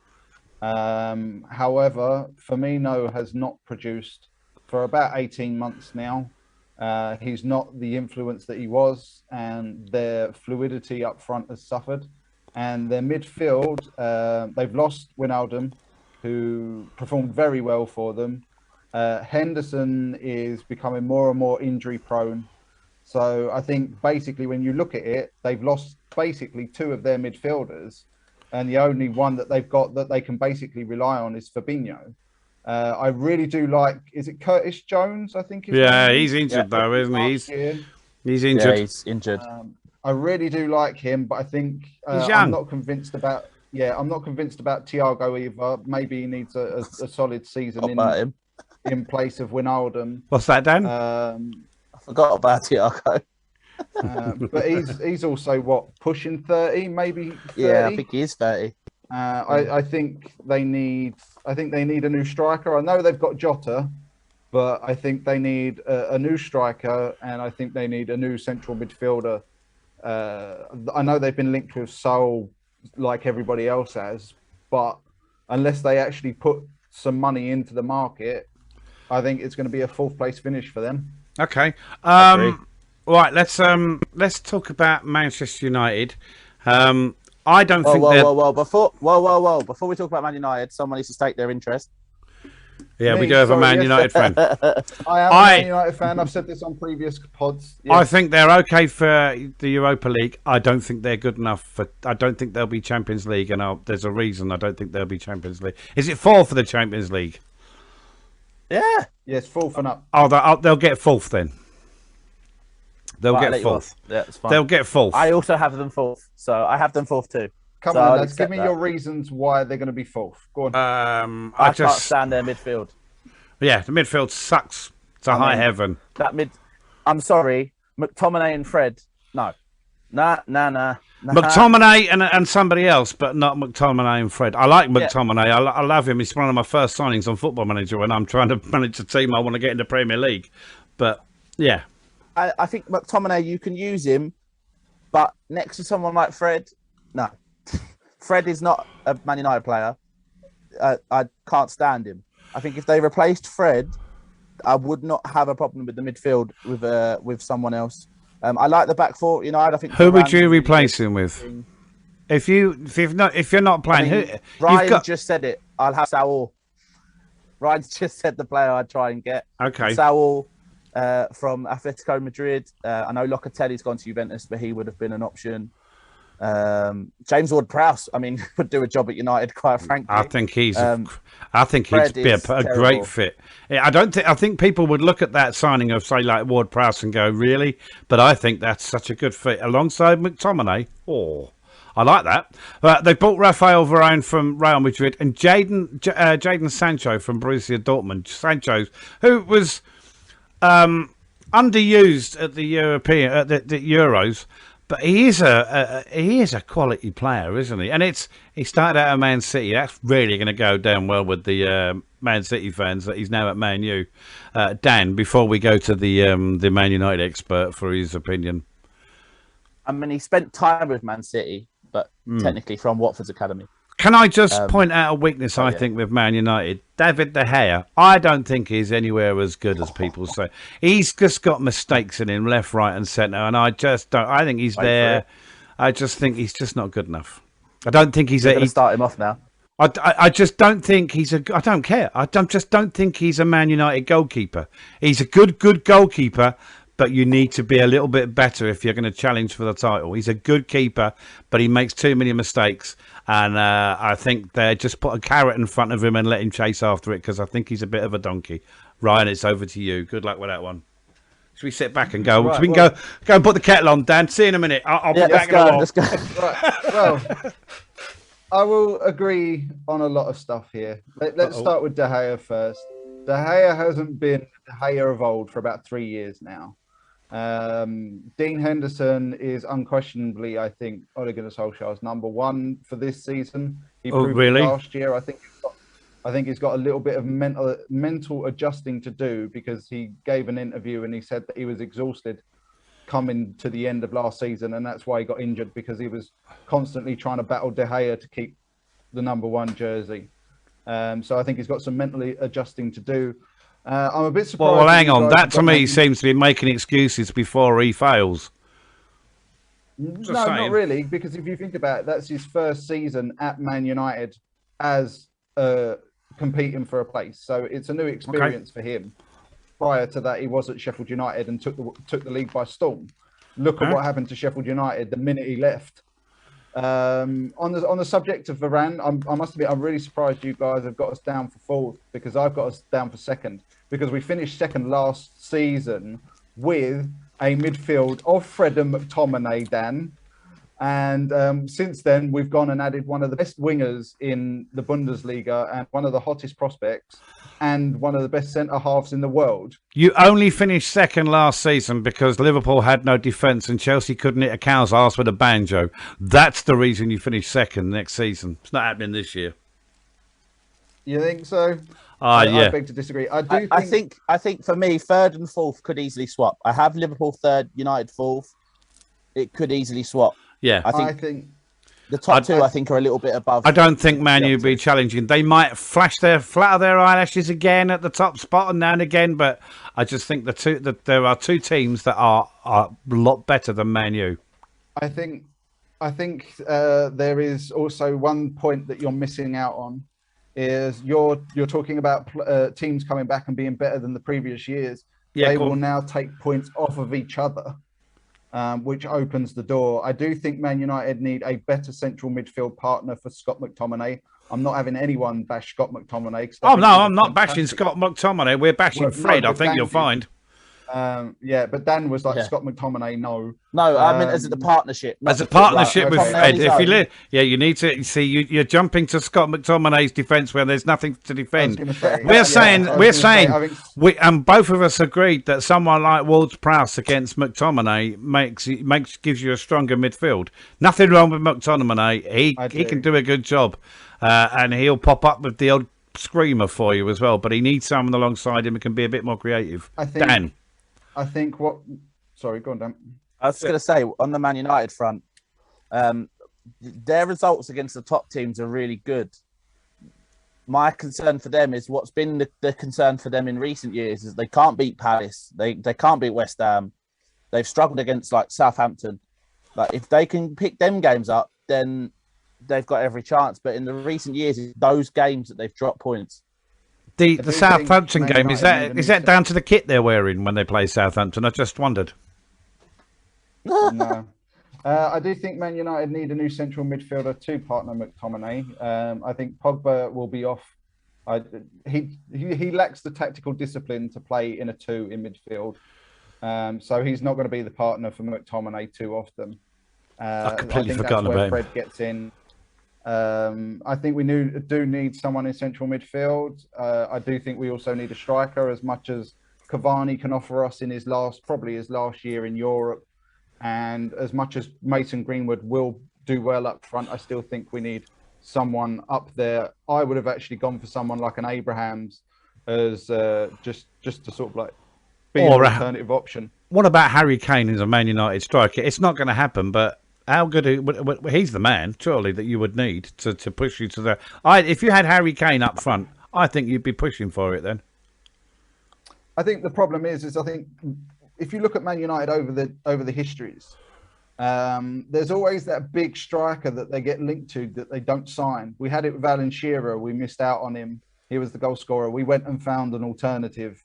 However, Firmino has not produced for about 18 months now. He's not the influence that he was, and their fluidity up front has suffered. And their midfield, they've lost Wijnaldum, who performed very well for them. Henderson is becoming more and more injury prone. So I think basically when you look at it, they've lost basically two of their midfielders, and the only one that they've got that they can basically rely on is Fabinho. I really do like, is it Curtis Jones? I think. He's injured though, isn't he? He's injured. Yeah, he's injured. I really do like him, but I think he's young. I'm not convinced about. Yeah, I'm not convinced about Thiago either. Maybe he needs a solid season in place of Wijnaldum. What's that, Dan? I forgot about Thiago. But he's also what, pushing 30, maybe 30? Yeah, I think he is 30. I think they need a new striker. I know they've got Jota, but I think they need a new striker, and I think they need a new central midfielder. I know they've been linked with Saul like everybody else has, but unless they actually put some money into the market, I think it's going to be a fourth place finish for them. Okay. Right. Let's talk about Manchester United. I don't think. Before we talk about Man United, someone needs to state their interest. Yeah, we do have a Man United fan. I am a Man United fan. I've said this on previous pods. Yes. I think they're okay for the Europa League. I don't think they're good enough for. I don't think they'll be Champions League, and there's a reason I don't think they'll be Champions League. Is it fourth for the Champions League? Yeah. Yes, fourth and up. Oh, they'll get fourth then. They'll get fourth. Yeah, it's fine. They'll get fourth. I also have them fourth, so I have them fourth too. Come on, lads, give me your reasons why they're going to be fourth. Go on. I can't stand their midfield. Yeah, the midfield sucks to high heaven. I'm sorry, McTominay and Fred. No. Nah. McTominay and somebody else, but not McTominay and Fred. I like McTominay. Yeah. I love him. He's one of my first signings on Football Manager when I'm trying to manage a team I want to get into Premier League. But, yeah. I think McTominay, you can use him, but next to someone like Fred, no. Fred is not a Man United player. I can't stand him. I think if they replaced Fred, I would not have a problem with the midfield with someone else. I like the back four. United. I think. Who would you replace him with? If you're not playing, Ryan just said it. I'll have Saul. Ryan's just said the player I'd try and get. Okay. Saul from Atletico Madrid. I know Locatelli's gone to Juventus, but he would have been an option. James Ward-Prowse, I mean, would do a job at United, quite frankly. I think he'd be a great fit. I think people would look at that signing of, say, like Ward-Prowse and go, really? But I think that's such a good fit alongside McTominay. Oh, I like that. They bought Rafael Varane from Real Madrid and Jadon Sancho from Borussia Dortmund. Sancho, who was underused at the Euros. But he is a quality player, isn't he? And he started out at Man City. That's really going to go down well with the Man City fans that he's now at Man U. Dan, before we go to the Man United expert for his opinion. I mean, he spent time with Man City, but technically from Watford's academy. Can I just point out a weakness, I think, with Man United? David De Gea, I don't think he's anywhere as good as people say. He's just got mistakes in him, left, right and centre, and I just don't. I think he's there. I just think he's just not good enough. I don't think he's... going to start him off now. I just don't think he's a... I don't care. Just don't think he's a Man United goalkeeper. He's a good goalkeeper, but you need to be a little bit better if you're going to challenge for the title. He's a good keeper, but he makes too many mistakes. And I think they just put a carrot in front of him and let him chase after it because I think he's a bit of a donkey. Ryan, it's over to you. Good luck with that one. Should we sit back and go? Right, we can go and put the kettle on, Dan. See you in a minute. I'll be back in a while. Let's go. Right, well, I will agree on a lot of stuff here. Let's start with De Gea first. De Gea hasn't been De Gea of old for about 3 years now. Dean Henderson is unquestionably, I think, Ole Gunnar Solskjaer's number one for this season. He proved it last year. I think I think he's got a little bit of mental adjusting to do, because he gave an interview and he said that he was exhausted coming to the end of last season, and that's why he got injured, because he was constantly trying to battle De Gea to keep the #1 jersey. So I think he's got some mentally adjusting to do. I'm a bit surprised. Well, hang on. That to me seems to be making excuses before he fails. No, not really, because if you think about it, that's his first season at Man United as competing for a place. So it's a new experience for him. Prior to that, he was at Sheffield United and took the league by storm. Look at what happened to Sheffield United the minute he left. On the subject of Varane, I must admit, I'm really surprised you guys have got us down for fourth, because I've got us down for second, because we finished second last season with a midfield of Fred and McTominay, Dan. And since then, we've gone and added one of the best wingers in the Bundesliga and one of the hottest prospects and one of the best centre-halves in the world. You only finished second last season because Liverpool had no defence and Chelsea couldn't hit a cow's arse with a banjo. That's the reason you finished second next season. It's not happening this year. You think so? Yeah. I beg to disagree. I think for me, third and fourth could easily swap. I have Liverpool third, United fourth. It could easily swap. Yeah, I think the top two, I think, are a little bit above. I don't think Man U will be challenging. They might flatter their eyelashes again at the top spot and now and again, but I just think there are two teams that are a lot better than Man U. I think there is also one point that you're missing out on, is you're talking about teams coming back and being better than the previous years. Yeah, they will now take points off of each other. Which opens the door. I do think Man United need a better central midfield partner for Scott McTominay. I'm not having anyone bash Scott McTominay. Oh, no, I'm not bashing Scott McTominay. We're bashing Fred, I think you'll find. Yeah, but Dan was like, Scott McTominay, no. No, I mean, as a partnership. As a partnership with Fred. If you need to see, you're jumping to Scott McTominay's defence where there's nothing to defend. We're saying, and both of us agreed that someone like Ward-Prowse against McTominay gives you a stronger midfield. Nothing wrong with McTominay. He can do a good job, and he'll pop up with the odd screamer for you as well. But he needs someone alongside him who can be a bit more creative. Dan. I think Sorry, go on, Dan. I was going to say, on the Man United front, their results against the top teams are really good. My concern for them is what's been the concern for them in recent years is they can't beat Palace. They can't beat West Ham. They've struggled against like Southampton. Like if they can pick them games up, then they've got every chance. But in the recent years, it's those games that they've dropped points. The Southampton game, is that down to the kit they're wearing when they play Southampton? I just wondered. No. I do think Man United need a new central midfielder to partner McTominay. I think Pogba will be off. He lacks the tactical discipline to play in a 2 in midfield. So he's not going to be the partner for McTominay too often. I completely forgot about him. Fred gets in. I think we do need someone in central midfield. I do think we also need a striker, as much as Cavani can offer us in his last year in Europe. And as much as Mason Greenwood will do well up front, I still think we need someone up there. I would have actually gone for someone like an Abrahams as just to sort of like be an alternative option. What about Harry Kane as a Man United striker? It's not going to happen, but how good he's the man, surely, that you would need to push you to the. If you had Harry Kane up front, I think you'd be pushing for it then. I think the problem is I think if you look at Man United over the histories, there's always that big striker that they get linked to that they don't sign. We had it with Alan Shearer. We missed out on him. He was the goal scorer. We went and found an alternative.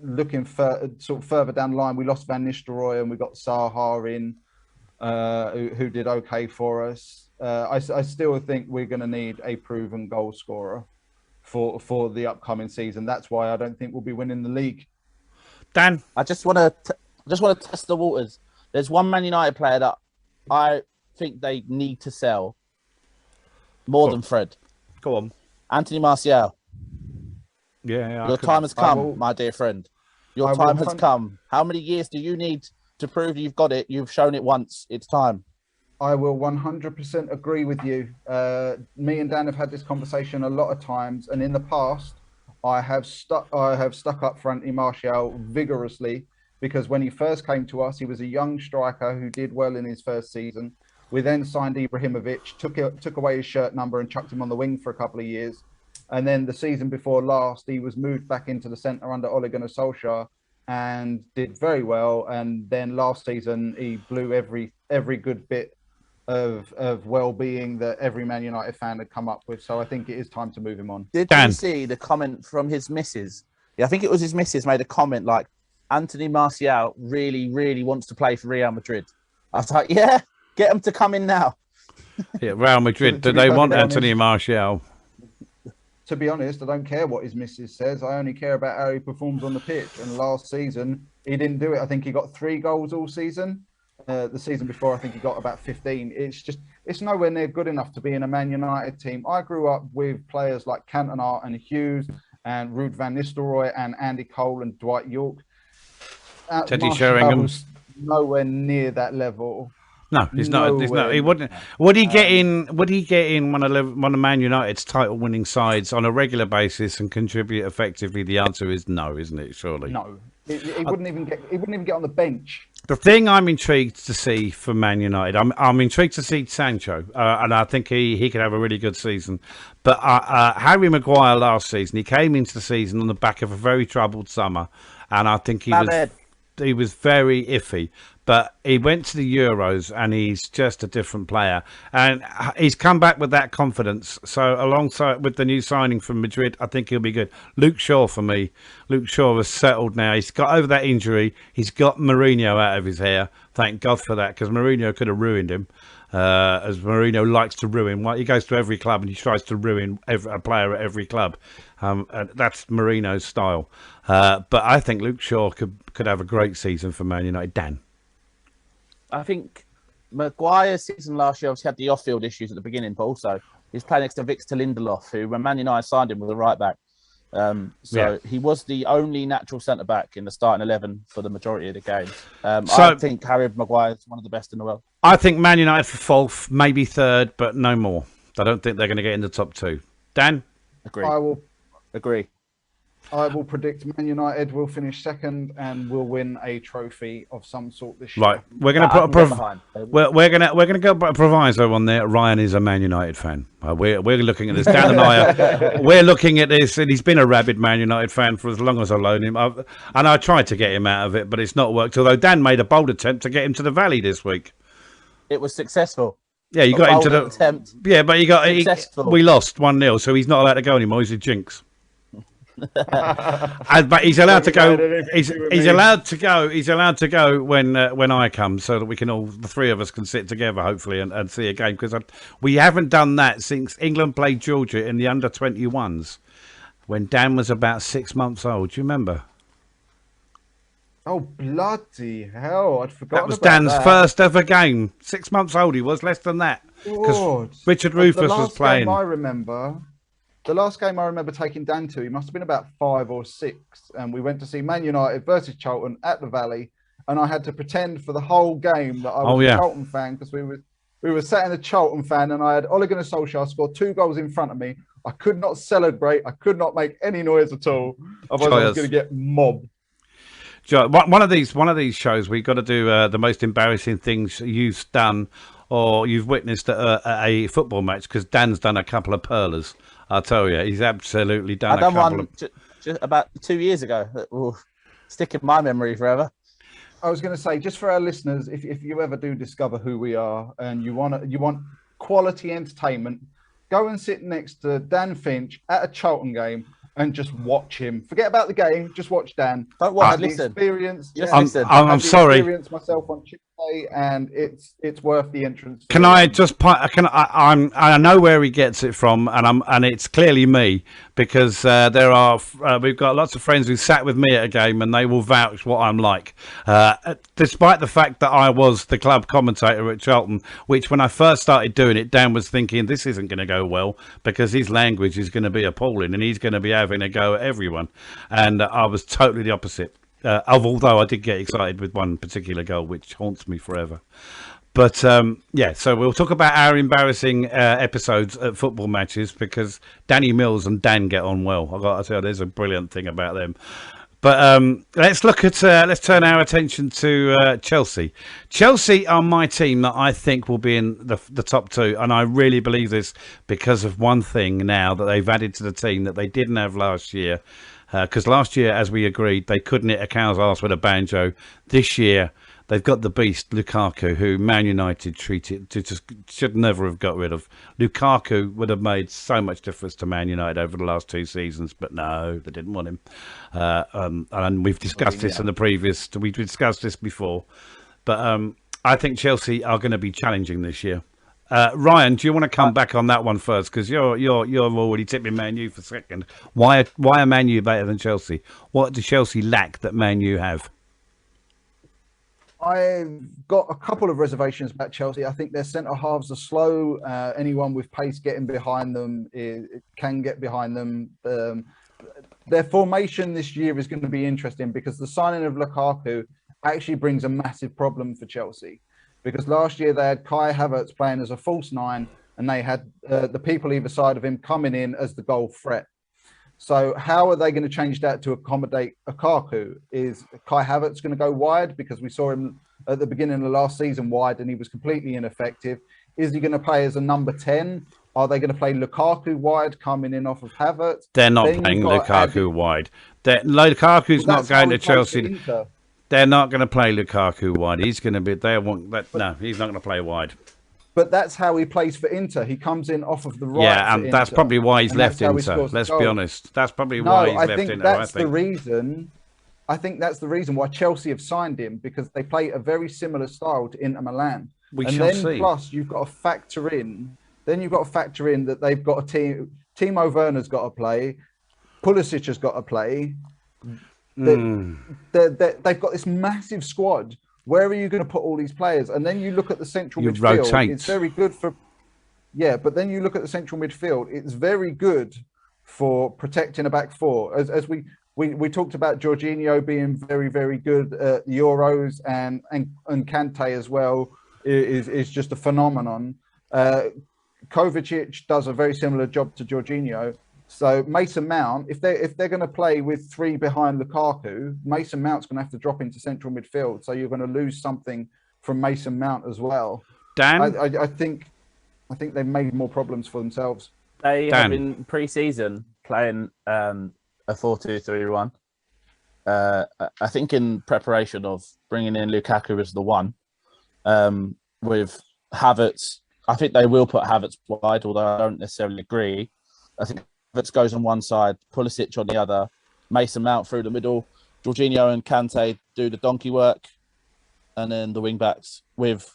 Looking sort of further down the line, we lost Van Nistelrooy and we got Zaha in, who did okay for us. I still think we're going to need a proven goal scorer for the upcoming season. That's why I don't think we'll be winning the league. Dan, I just want to test the waters. There's one Man United player that I think they need to sell more than Fred. Go on, Anthony Martial. Yeah, your time has come, my dear friend. Your time has come. How many years do you need to prove you've got it? You've shown it once. It's time. I will 100% agree with you. Me and Dan have had this conversation a lot of times, and in the past, I have stuck up for Anthony Martial vigorously, because when he first came to us, he was a young striker who did well in his first season. We then signed Ibrahimovic, took away his shirt number and chucked him on the wing for a couple of years. And then the season before last, he was moved back into the centre under Ole Gunnar Solskjaer and did very well. And then last season, he blew every good bit of well-being that every Man United fan had come up with. So I think it is time to move him on. Did you see the comment from his missus? Yeah, I think it was his missus made a comment like, Anthony Martial really, really wants to play for Real Madrid. I was like, yeah, get him to come in now. Yeah, Real Madrid, do they want Anthony Martial? To be honest, I don't care what his missus says. I only care about how he performs on the pitch. And last season, he didn't do it. I think he got 3 goals all season. The season before, I think he got about 15. It's nowhere near good enough to be in a Man United team. I grew up with players like Cantona and Hughes and Ruud van Nistelrooy and Andy Cole and Dwight York. Teddy Sheringham. Nowhere near that level. No, he's not. He wouldn't. Would he get in? Would he get in one of Man United's title-winning sides on a regular basis and contribute effectively? The answer is no, isn't it? Surely. No, he wouldn't even get. He wouldn't even get on the bench. The thing I'm intrigued to see for Man United, I'm intrigued to see Sancho, and I think he could have a really good season. But Harry Maguire last season, he came into the season on the back of a very troubled summer, and I think he was very iffy. But he went to the Euros and he's just a different player. And he's come back with that confidence. So alongside with the new signing from Madrid, I think he'll be good. Luke Shaw for me. Luke Shaw has settled now. He's got over that injury. He's got Mourinho out of his hair. Thank God for that, because Mourinho could have ruined him. As Mourinho likes to ruin. He goes to every club and he tries to ruin a player at every club. That's Mourinho's style. But I think Luke Shaw could have a great season for Man United. Dan? I think Maguire's season last year obviously had the off-field issues at the beginning, but also he's playing next to Victor Lindelof, who, when Man United signed him, was a right back. He was the only natural centre back in the starting 11 for the majority of the games. I think Harry Maguire is one of the best in the world. I think Man United for 4th, maybe 3rd, but no more. I don't think they're going to get in the top 2. Dan? Agree. I will agree. I will predict Man United will finish 2nd and will win a trophy of some sort this year. Right, we're going to put we're going to go put a proviso on there. Ryan is a Man United fan. We're looking at this. Dan and I we're looking at this, and he's been a rabid Man United fan for as long as I've known him. And I tried to get him out of it, but it's not worked. Although Dan made a bold attempt to get him to the Valley this week. It was succcul. Yeah, you got him to the attempt. Yeah, but we lost 1-0, so he's not allowed to go anymore. He's a jinx. But he's allowed to go. He's allowed to go. He's allowed to go when I come, so that we can the 3 of us can sit together, hopefully, and see a game, because we haven't done that since England played Georgia in the under-21s when Dan was about 6 months old. Do you remember? Oh, bloody hell! I'd forgotten. That was Dan's first ever game. 6 months old he was, less than that, because Richard Rufus was playing. The last game I remember taking Dan to, he must have been about 5 or 6, and we went to see Man United versus Charlton at the Valley, and I had to pretend for the whole game that I was a Charlton fan, because we were sat in a Charlton fan, and I had Ole Gunnar Solskjaer score 2 goals in front of me. I could not celebrate. I could not make any noise at all. Otherwise, I was going to get mobbed. One of these shows, we've got to do the most embarrassing things you've done or you've witnessed at a football match, because Dan's done a couple of perlers. I'll tell you, he's absolutely done. I've done one just about 2 years ago that will stick in my memory forever. I was going to say, just for our listeners, if you ever do discover who we are and you want quality entertainment, go and sit next to Dan Finch at a Charlton game and just watch him. Forget about the game, just watch Dan. Don't watch, listen. I'm sorry. Experience myself on Tuesday, and it's worth the entrance. Can I just? I know where he gets it from, and it's clearly me, because we've got lots of friends who sat with me at a game, and they will vouch what I'm like. Despite the fact that I was the club commentator at Charlton, which when I first started doing it, Dan was thinking this isn't going to go well because his language is going to be appalling, and he's going to be having a go at everyone. And I was totally the opposite. Although I did get excited with one particular goal, which haunts me forever. But yeah, so we'll talk about our embarrassing episodes at football matches because Danny Mills and Dan get on well. I've got to tell you, there's a brilliant thing about them. But let's look at let's turn our attention to Chelsea. Chelsea are my team that I think will be in the top two, and I really believe this because of one thing now that they've added to the team that they didn't have last year. Because last year, as we agreed, they couldn't hit a cow's arse with a banjo. This year, they've got the beast, Lukaku, who Man United should never have got rid of. Lukaku would have made so much difference to Man United over the last 2 seasons, but no, they didn't want him. And we've discussed this in the previous. We've discussed this before, but I think Chelsea are going to be challenging this year. Ryan, do you want to come back on that one first? Because you're already tipping Man U for second. Why are Man U better than Chelsea? What does Chelsea lack that Man U have? I've got a couple of reservations about Chelsea. I think their centre halves are slow. Anyone with pace getting behind them can get behind them. Their formation this year is going to be interesting because the signing of Lukaku actually brings a massive problem for Chelsea. Because last year they had Kai Havertz playing as a false 9 and they had the people either side of him coming in as the goal threat. So how are they going to change that to accommodate Lukaku? Is Kai Havertz going to go wide? Because we saw him at the beginning of the last season wide and he was completely ineffective. Is he going to play as a number 10? Are they going to play Lukaku wide coming in off of Havertz? They're not playing Lukaku wide. Lukaku's not going to Chelsea. They're not going to play Lukaku wide. He's going to be. No, he's not going to play wide. But that's how he plays for Inter. He comes in off of the right. Yeah, and that's probably why he's left Inter. Let's be honest. That's probably why he's left Inter. That's the reason. I think that's the reason why Chelsea have signed him, because they play a very similar style to Inter Milan. Plus, you've got to factor in. Then you've got to factor in that they've got a team. Timo Werner's got to play. Pulisic has got to play. They've got this massive squad. Where are you going to put all these players? And then you look at the central midfield. Rotate. It's very good for, but then you look at the central midfield. It's very good for protecting a back four. As we talked about Jorginho being very, very good at Euros and Kante as well is just a phenomenon. Kovacic does a very similar job to Jorginho. So Mason Mount, if they're going to play with 3 behind Lukaku, Mason Mount's going to have to drop into central midfield. So you're going to lose something from Mason Mount as well. Dan, I think they've made more problems for themselves. They have been pre-season playing a 4-2-3-1. I think in preparation of bringing in Lukaku as the one, with Havertz. I think they will put Havertz wide, although I don't necessarily agree. I think Havertz goes on one side, Pulisic on the other, Mason Mount through the middle, Jorginho and Kante do the donkey work, and then the wing backs with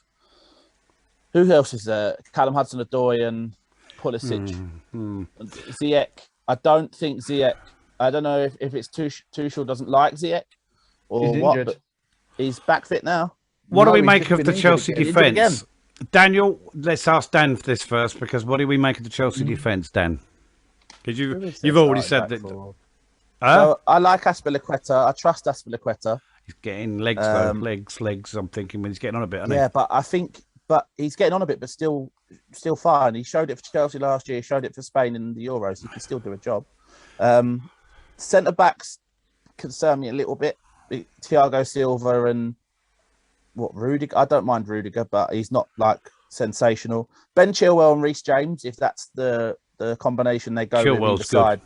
who else is there? Callum Hudson-Odoi and Pulisic, Ziyech. I don't think Ziyech. I don't know if it's Tuchel doesn't like Ziyech or he's what, injured. but he's back fit now. What do we make of the Chelsea defence? Daniel, let's ask Dan this first, because what do we make of the Chelsea defence, Dan? Because you've already said that. So I like Azpilicueta. I trust Azpilicueta. He's getting legs though, legs. I'm thinking when he's getting on a bit. But he's getting on a bit, but still fine. He showed it for Chelsea last year. He showed it for Spain in the Euros. He can still do a job. Centre backs concern me a little bit. Thiago Silva and Rudiger. I don't mind Rudiger, but he's not like sensational. Ben Chilwell and Reece James, if that's the combination they go with either side,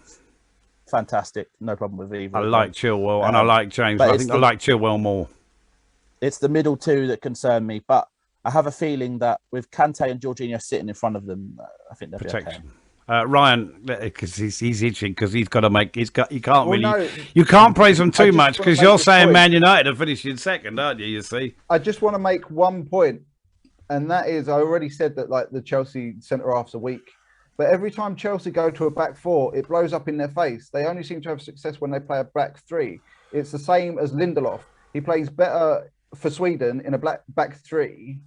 fantastic. No problem with either. I like Chilwell and I like James, but I think I like Chilwell more. It's the middle two that concern me, but I have a feeling that with Kante and Jorginho sitting in front of them, I think they'll be okay. Ryan, because he's itching because he's got to make. You can't really. You can't praise them too much because you're saying Man United are finishing second, aren't you? You see. I just want to make one point, and that is, I already said that like the Chelsea centre halves are weak, but every time Chelsea go to a back four, it blows up in their face. They only seem to have success when they play a back three. It's the same as Lindelof. He plays better for Sweden in a back three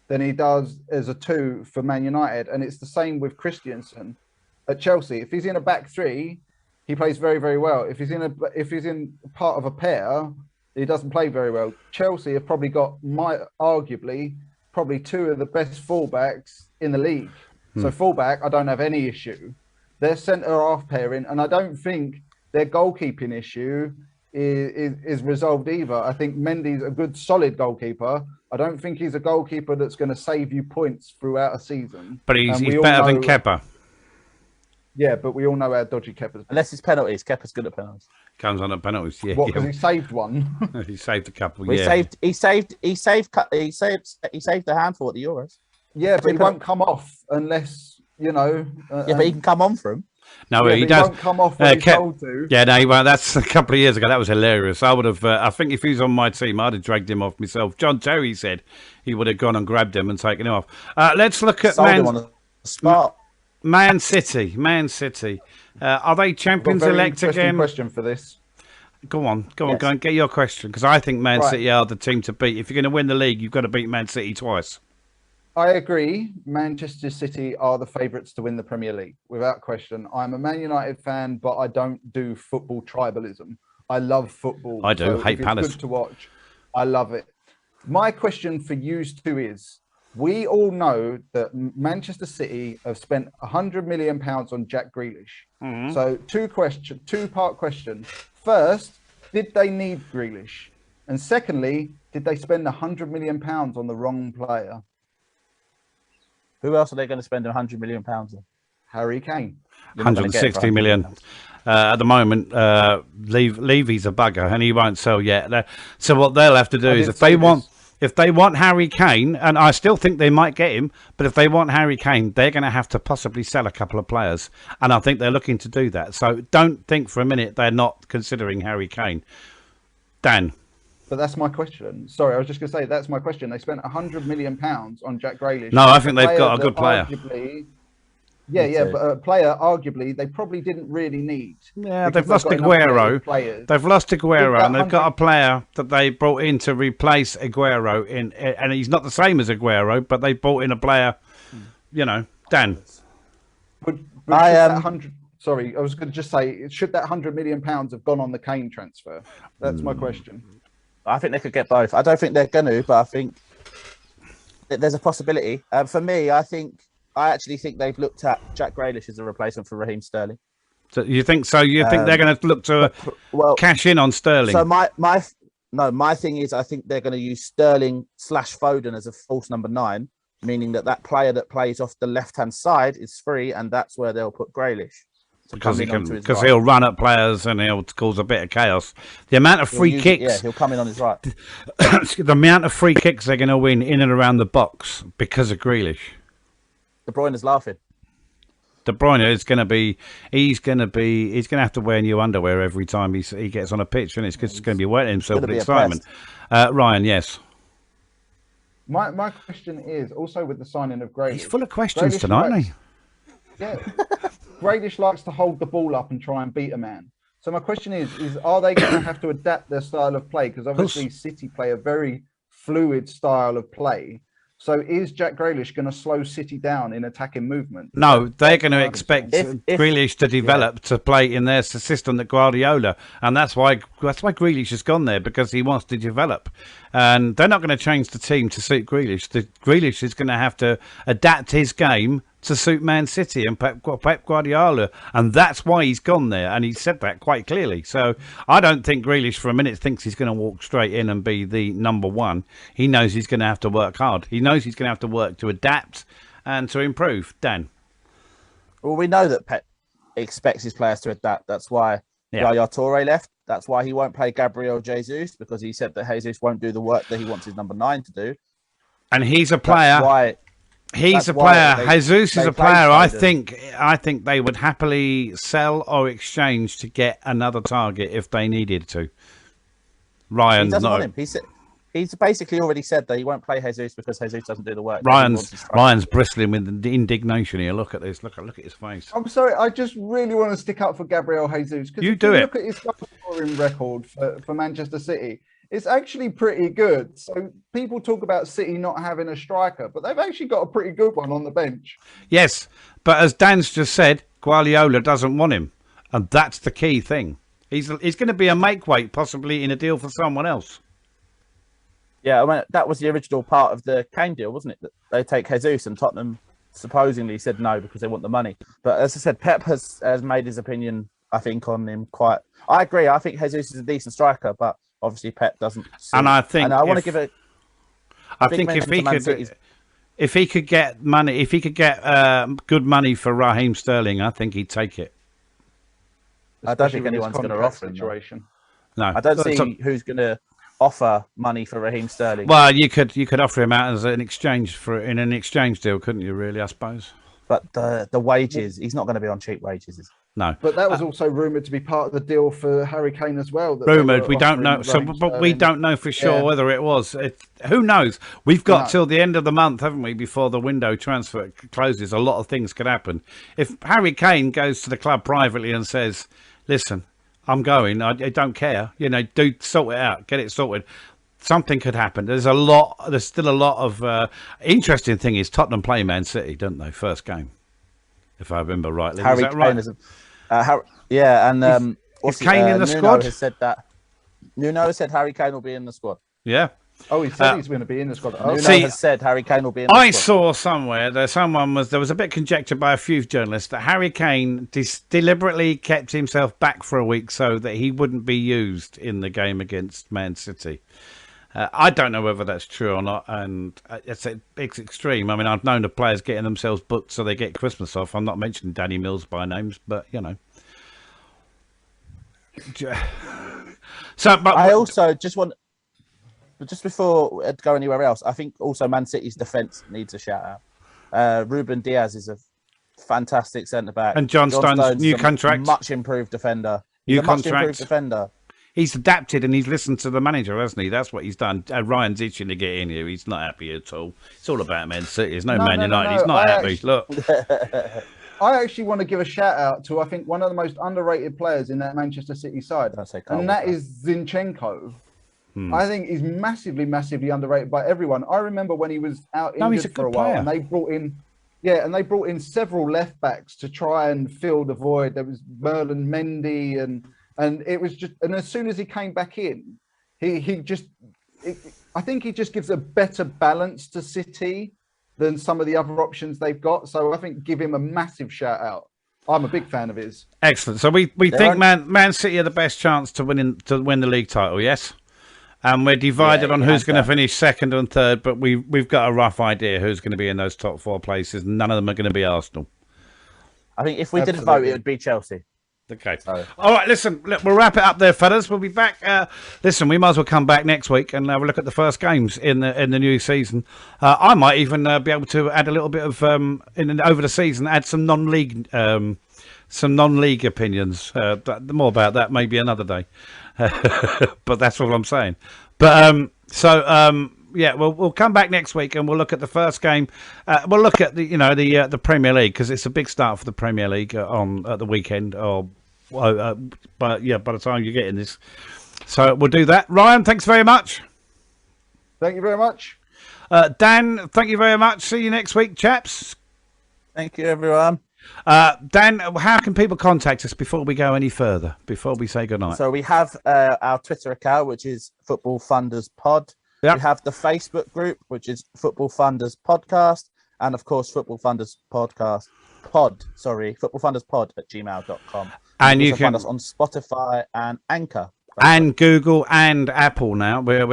than he does as a 2 for Man United, and it's the same with Christensen. At Chelsea, if he's in a back three, he plays very, very well. If he's in part of a pair, he doesn't play very well. Chelsea have probably got arguably probably two of the best fullbacks in the league. So fullback, I don't have any issue. Their centre-half pairing, and I don't think their goalkeeping issue is resolved either. I think Mendy's a good, solid goalkeeper. I don't think he's a goalkeeper that's going to save you points throughout a season. But he's better than Kepa. Yeah, but we all know how dodgy Kepa's. Unless it's penalties, Kepa's good at penalties. Comes on at penalties. Yeah, What? Because he saved one. he saved a couple. Well, yeah, he saved a handful at the Euros. Yeah, but he won't come off unless yeah, but he can come on for him. No, yeah, he does. Won't come off when he's told to. Yeah, no, he won't. That's a couple of years ago. That was hilarious. I would have. I think if he was on my team, I'd have dragged him off myself. John Terry said he would have gone and grabbed him and taken him off. Let's look at him on the spot. Man City. Man City. Are they champions elect again? Question for this. Go on, go and get your question, because I think Man City are the team to beat. If you're going to win the league, you've got to beat Man City twice. I agree. Manchester City are the favourites to win the Premier League, without question. I'm a Man United fan, but I don't do football tribalism. I love football. I do. Hate Palace. It's good to watch. I love it. My question for you two is, we all know that Manchester City have spent £100 million on Jack Grealish. So two-part question. First, did they need Grealish? And secondly, did they spend £100 million on the wrong player? Who else are they going to spend £100 million on? Harry Kane. 160 million. At the moment, Levy's a bugger and he won't sell yet. So what they'll have to do is if they want Harry Kane, and I still think they might get him, but if they want Harry Kane, they're going to have to possibly sell a couple of players. And I think they're looking to do that. So don't think for a minute they're not considering Harry Kane. Dan. But that's my question. Sorry, I was just going to say, that's my question. They spent £100 million on Jack Grealish. No, I think they've got a good player. But a player, arguably, they probably didn't really need. Yeah, they've lost Aguero. They've lost Aguero, and they've got a player that they brought in to replace Aguero, and he's not the same as Aguero, but they brought in a player, Dan. Sorry, I was going to just say, should that £100 million have gone on the Kane transfer? That's my question. I think they could get both. I don't think they're going to, but I think there's a possibility. For me, I actually think they've looked at Jack Grealish as a replacement for Raheem Sterling. So you think so? You think they're going to look to cash in on Sterling? So my thing is, I think they're going to use Sterling / Foden as a false number 9, meaning that player that plays off the left-hand side is free, and that's where they'll put Grealish. Because he'll run at players and he'll cause a bit of chaos. The amount of free kicks... Yeah, he'll come in on his right. The amount of free kicks they're going to win in and around the box because of Grealish. De Bruyne is laughing. De Bruyne is going to be... He's going to have to wear new underwear every time he gets on a pitch, and it's going to be wetting himself with excitement. Ryan, yes. My question is, also with the signing of Grealish... He's full of questions tonight, isn't he? Yeah. Grealish likes to hold the ball up and try and beat a man. So my question is are they going to have to adapt their style of play? Because obviously City play a very fluid style of play. So is Jack Grealish going to slow City down in attacking movement? No, they're going to expect Grealish to develop to play in their system that Guardiola, and that's why Grealish has gone there, because he wants to develop. And they're not going to change the team to suit Grealish. Grealish is going to have to adapt his game to suit Man City and Pep Guardiola, and that's why he's gone there, and he said that quite clearly. So I don't think Grealish for a minute thinks he's going to walk straight in and be the number one. He knows he's going to have to work hard. He knows he's going to have to work to adapt and to improve. Dan? Well, we know that Pep expects his players to adapt. That's why Yaya Toure left. That's why he won't play Gabriel Jesus, because he said that Jesus won't do the work that he wants his number 9 to do. And he's a player... He's a player. Jesus is a player. I think they would happily sell or exchange to get another target if they needed to. Ryan's doesn't not. Want him. He's basically already said that he won't play Jesus because Jesus doesn't do the work. Ryan's bristling with indignation here. Look at this. Look at his face. I'm sorry. I just really want to stick up for Gabriel Jesus. You do it. Look at his goal scoring record for Manchester City. It's actually pretty good. So people talk about City not having a striker, but they've actually got a pretty good one on the bench. Yes, but as Dan's just said, Guardiola doesn't want him, and that's the key thing. He's going to be a make weight, possibly in a deal for someone else. Yeah, I mean, that was the original part of the Kane deal, wasn't it? That they take Jesus, and Tottenham supposedly said no because they want the money. But as I said, Pep has made his opinion, I think, on him quite. I agree. I think Jesus is a decent striker, but obviously Pep doesn't. And I think, and I want to give it. I think if he could get money, if he could get good money for Raheem Sterling, I think he'd take it. I don't think anyone's going to offer him. No, I don't see who's going to offer money for Raheem Sterling. Well, you could offer him out as an exchange in an exchange deal, couldn't you? Really, I suppose. But the wages, he's not going to be on cheap wages. No. But that was also rumoured to be part of the deal for Harry Kane as well. Rumoured, we don't know. So, but we don't know for sure whether it was. Who knows? We've got till the end of the month, haven't we? Before the window transfer closes, a lot of things could happen. If Harry Kane goes to the club privately and says, "Listen, I'm going. I don't care. You know, do sort it out. Get it sorted." Something could happen. There's still a lot of interesting thing is Tottenham play Man City, don't they? First game, if I remember rightly. Harry is that Kane right? Is Kane in the Nuno squad? Has said that. Nuno has said Harry Kane will be in the squad. Yeah. Oh, he said he's going to be in the squad. Nuno has said Harry Kane will be in the squad. I saw somewhere there was a bit of conjecture by a few journalists that Harry Kane deliberately kept himself back for a week so that he wouldn't be used in the game against Man City. I don't know whether that's true or not, and it's extreme. I mean, I've known of players getting themselves booked so they get Christmas off. I'm not mentioning Danny Mills by names, but you know. So, but I also just want, just before I go anywhere else, I think also Man City's defence needs a shout out. Ruben Diaz is a fantastic centre back, and John Stones new contract, much improved defender. He's much improved defender. He's adapted and he's listened to the manager, hasn't he? That's what he's done. Ryan's itching to get in here. He's not happy at all. It's all about Man City. There's no Man United. He's not happy. Look. I actually want to give a shout out to, I think, one of the most underrated players in that Manchester City side. And that is Zinchenko. I think he's massively, massively underrated by everyone. I remember when he was out injured for a while and they brought in several left backs to try and fill the void. There was Merlin Mendy and it was just, and as soon as he came back in, I think he just gives a better balance to City than some of the other options they've got. So I think give him a massive shout out. I'm a big fan of his. Excellent. So we think Man City are the best chance to win the league title, yes? And we're divided on who's going to finish second and third, but we've got a rough idea who's going to be in those top four places. None of them are going to be Arsenal. I think if we didn't vote, it would be Chelsea. Okay. All right, listen, we'll wrap it up there, fellas. We'll be back. Listen, we might as well come back next week and have a look at the first games in the new season. I might even be able to add a little bit of over the season, add some non-league opinions. More about that maybe another day. But that's all I'm saying. But yeah, we'll come back next week and we'll look at the first game. We'll look at the Premier League because it's a big start for the Premier League at the weekend. But yeah, by the time you're getting this, so we'll do that. Ryan, thanks very much. Thank you very much. Dan, thank you very much. See you next week, chaps. Thank you, everyone. Dan, how can people contact us before we go any further? Before we say goodnight? So we have our Twitter account, which is Football Funders Pod. Yep. We have the Facebook group, which is Football Funders Podcast, and of course, Football Funders Podcast Football Funders Pod at gmail.com. And you can find us on Spotify and Anchor. And Google and Apple now. We're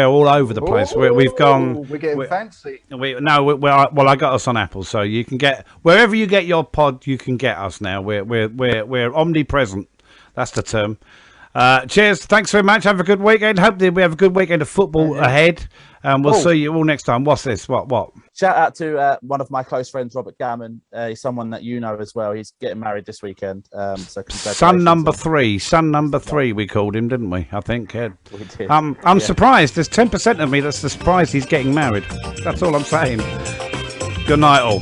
all over the place. We've gone. We're getting fancy. Well, I got us on Apple, so you can get wherever you get your pod. You can get us now. We're omnipresent. That's the term. Cheers. Thanks very much. Have a good weekend. Hope that we have a good weekend of football ahead. And we'll see you all next time. What's this? What? Shout out to one of my close friends, Robert Gammon. He's someone that you know as well. He's getting married this weekend. So congratulations. Son number three, we called him, didn't we? I think. Yeah. We did. I'm surprised. There's 10% of me that's surprised he's getting married. That's all I'm saying. Good night, all.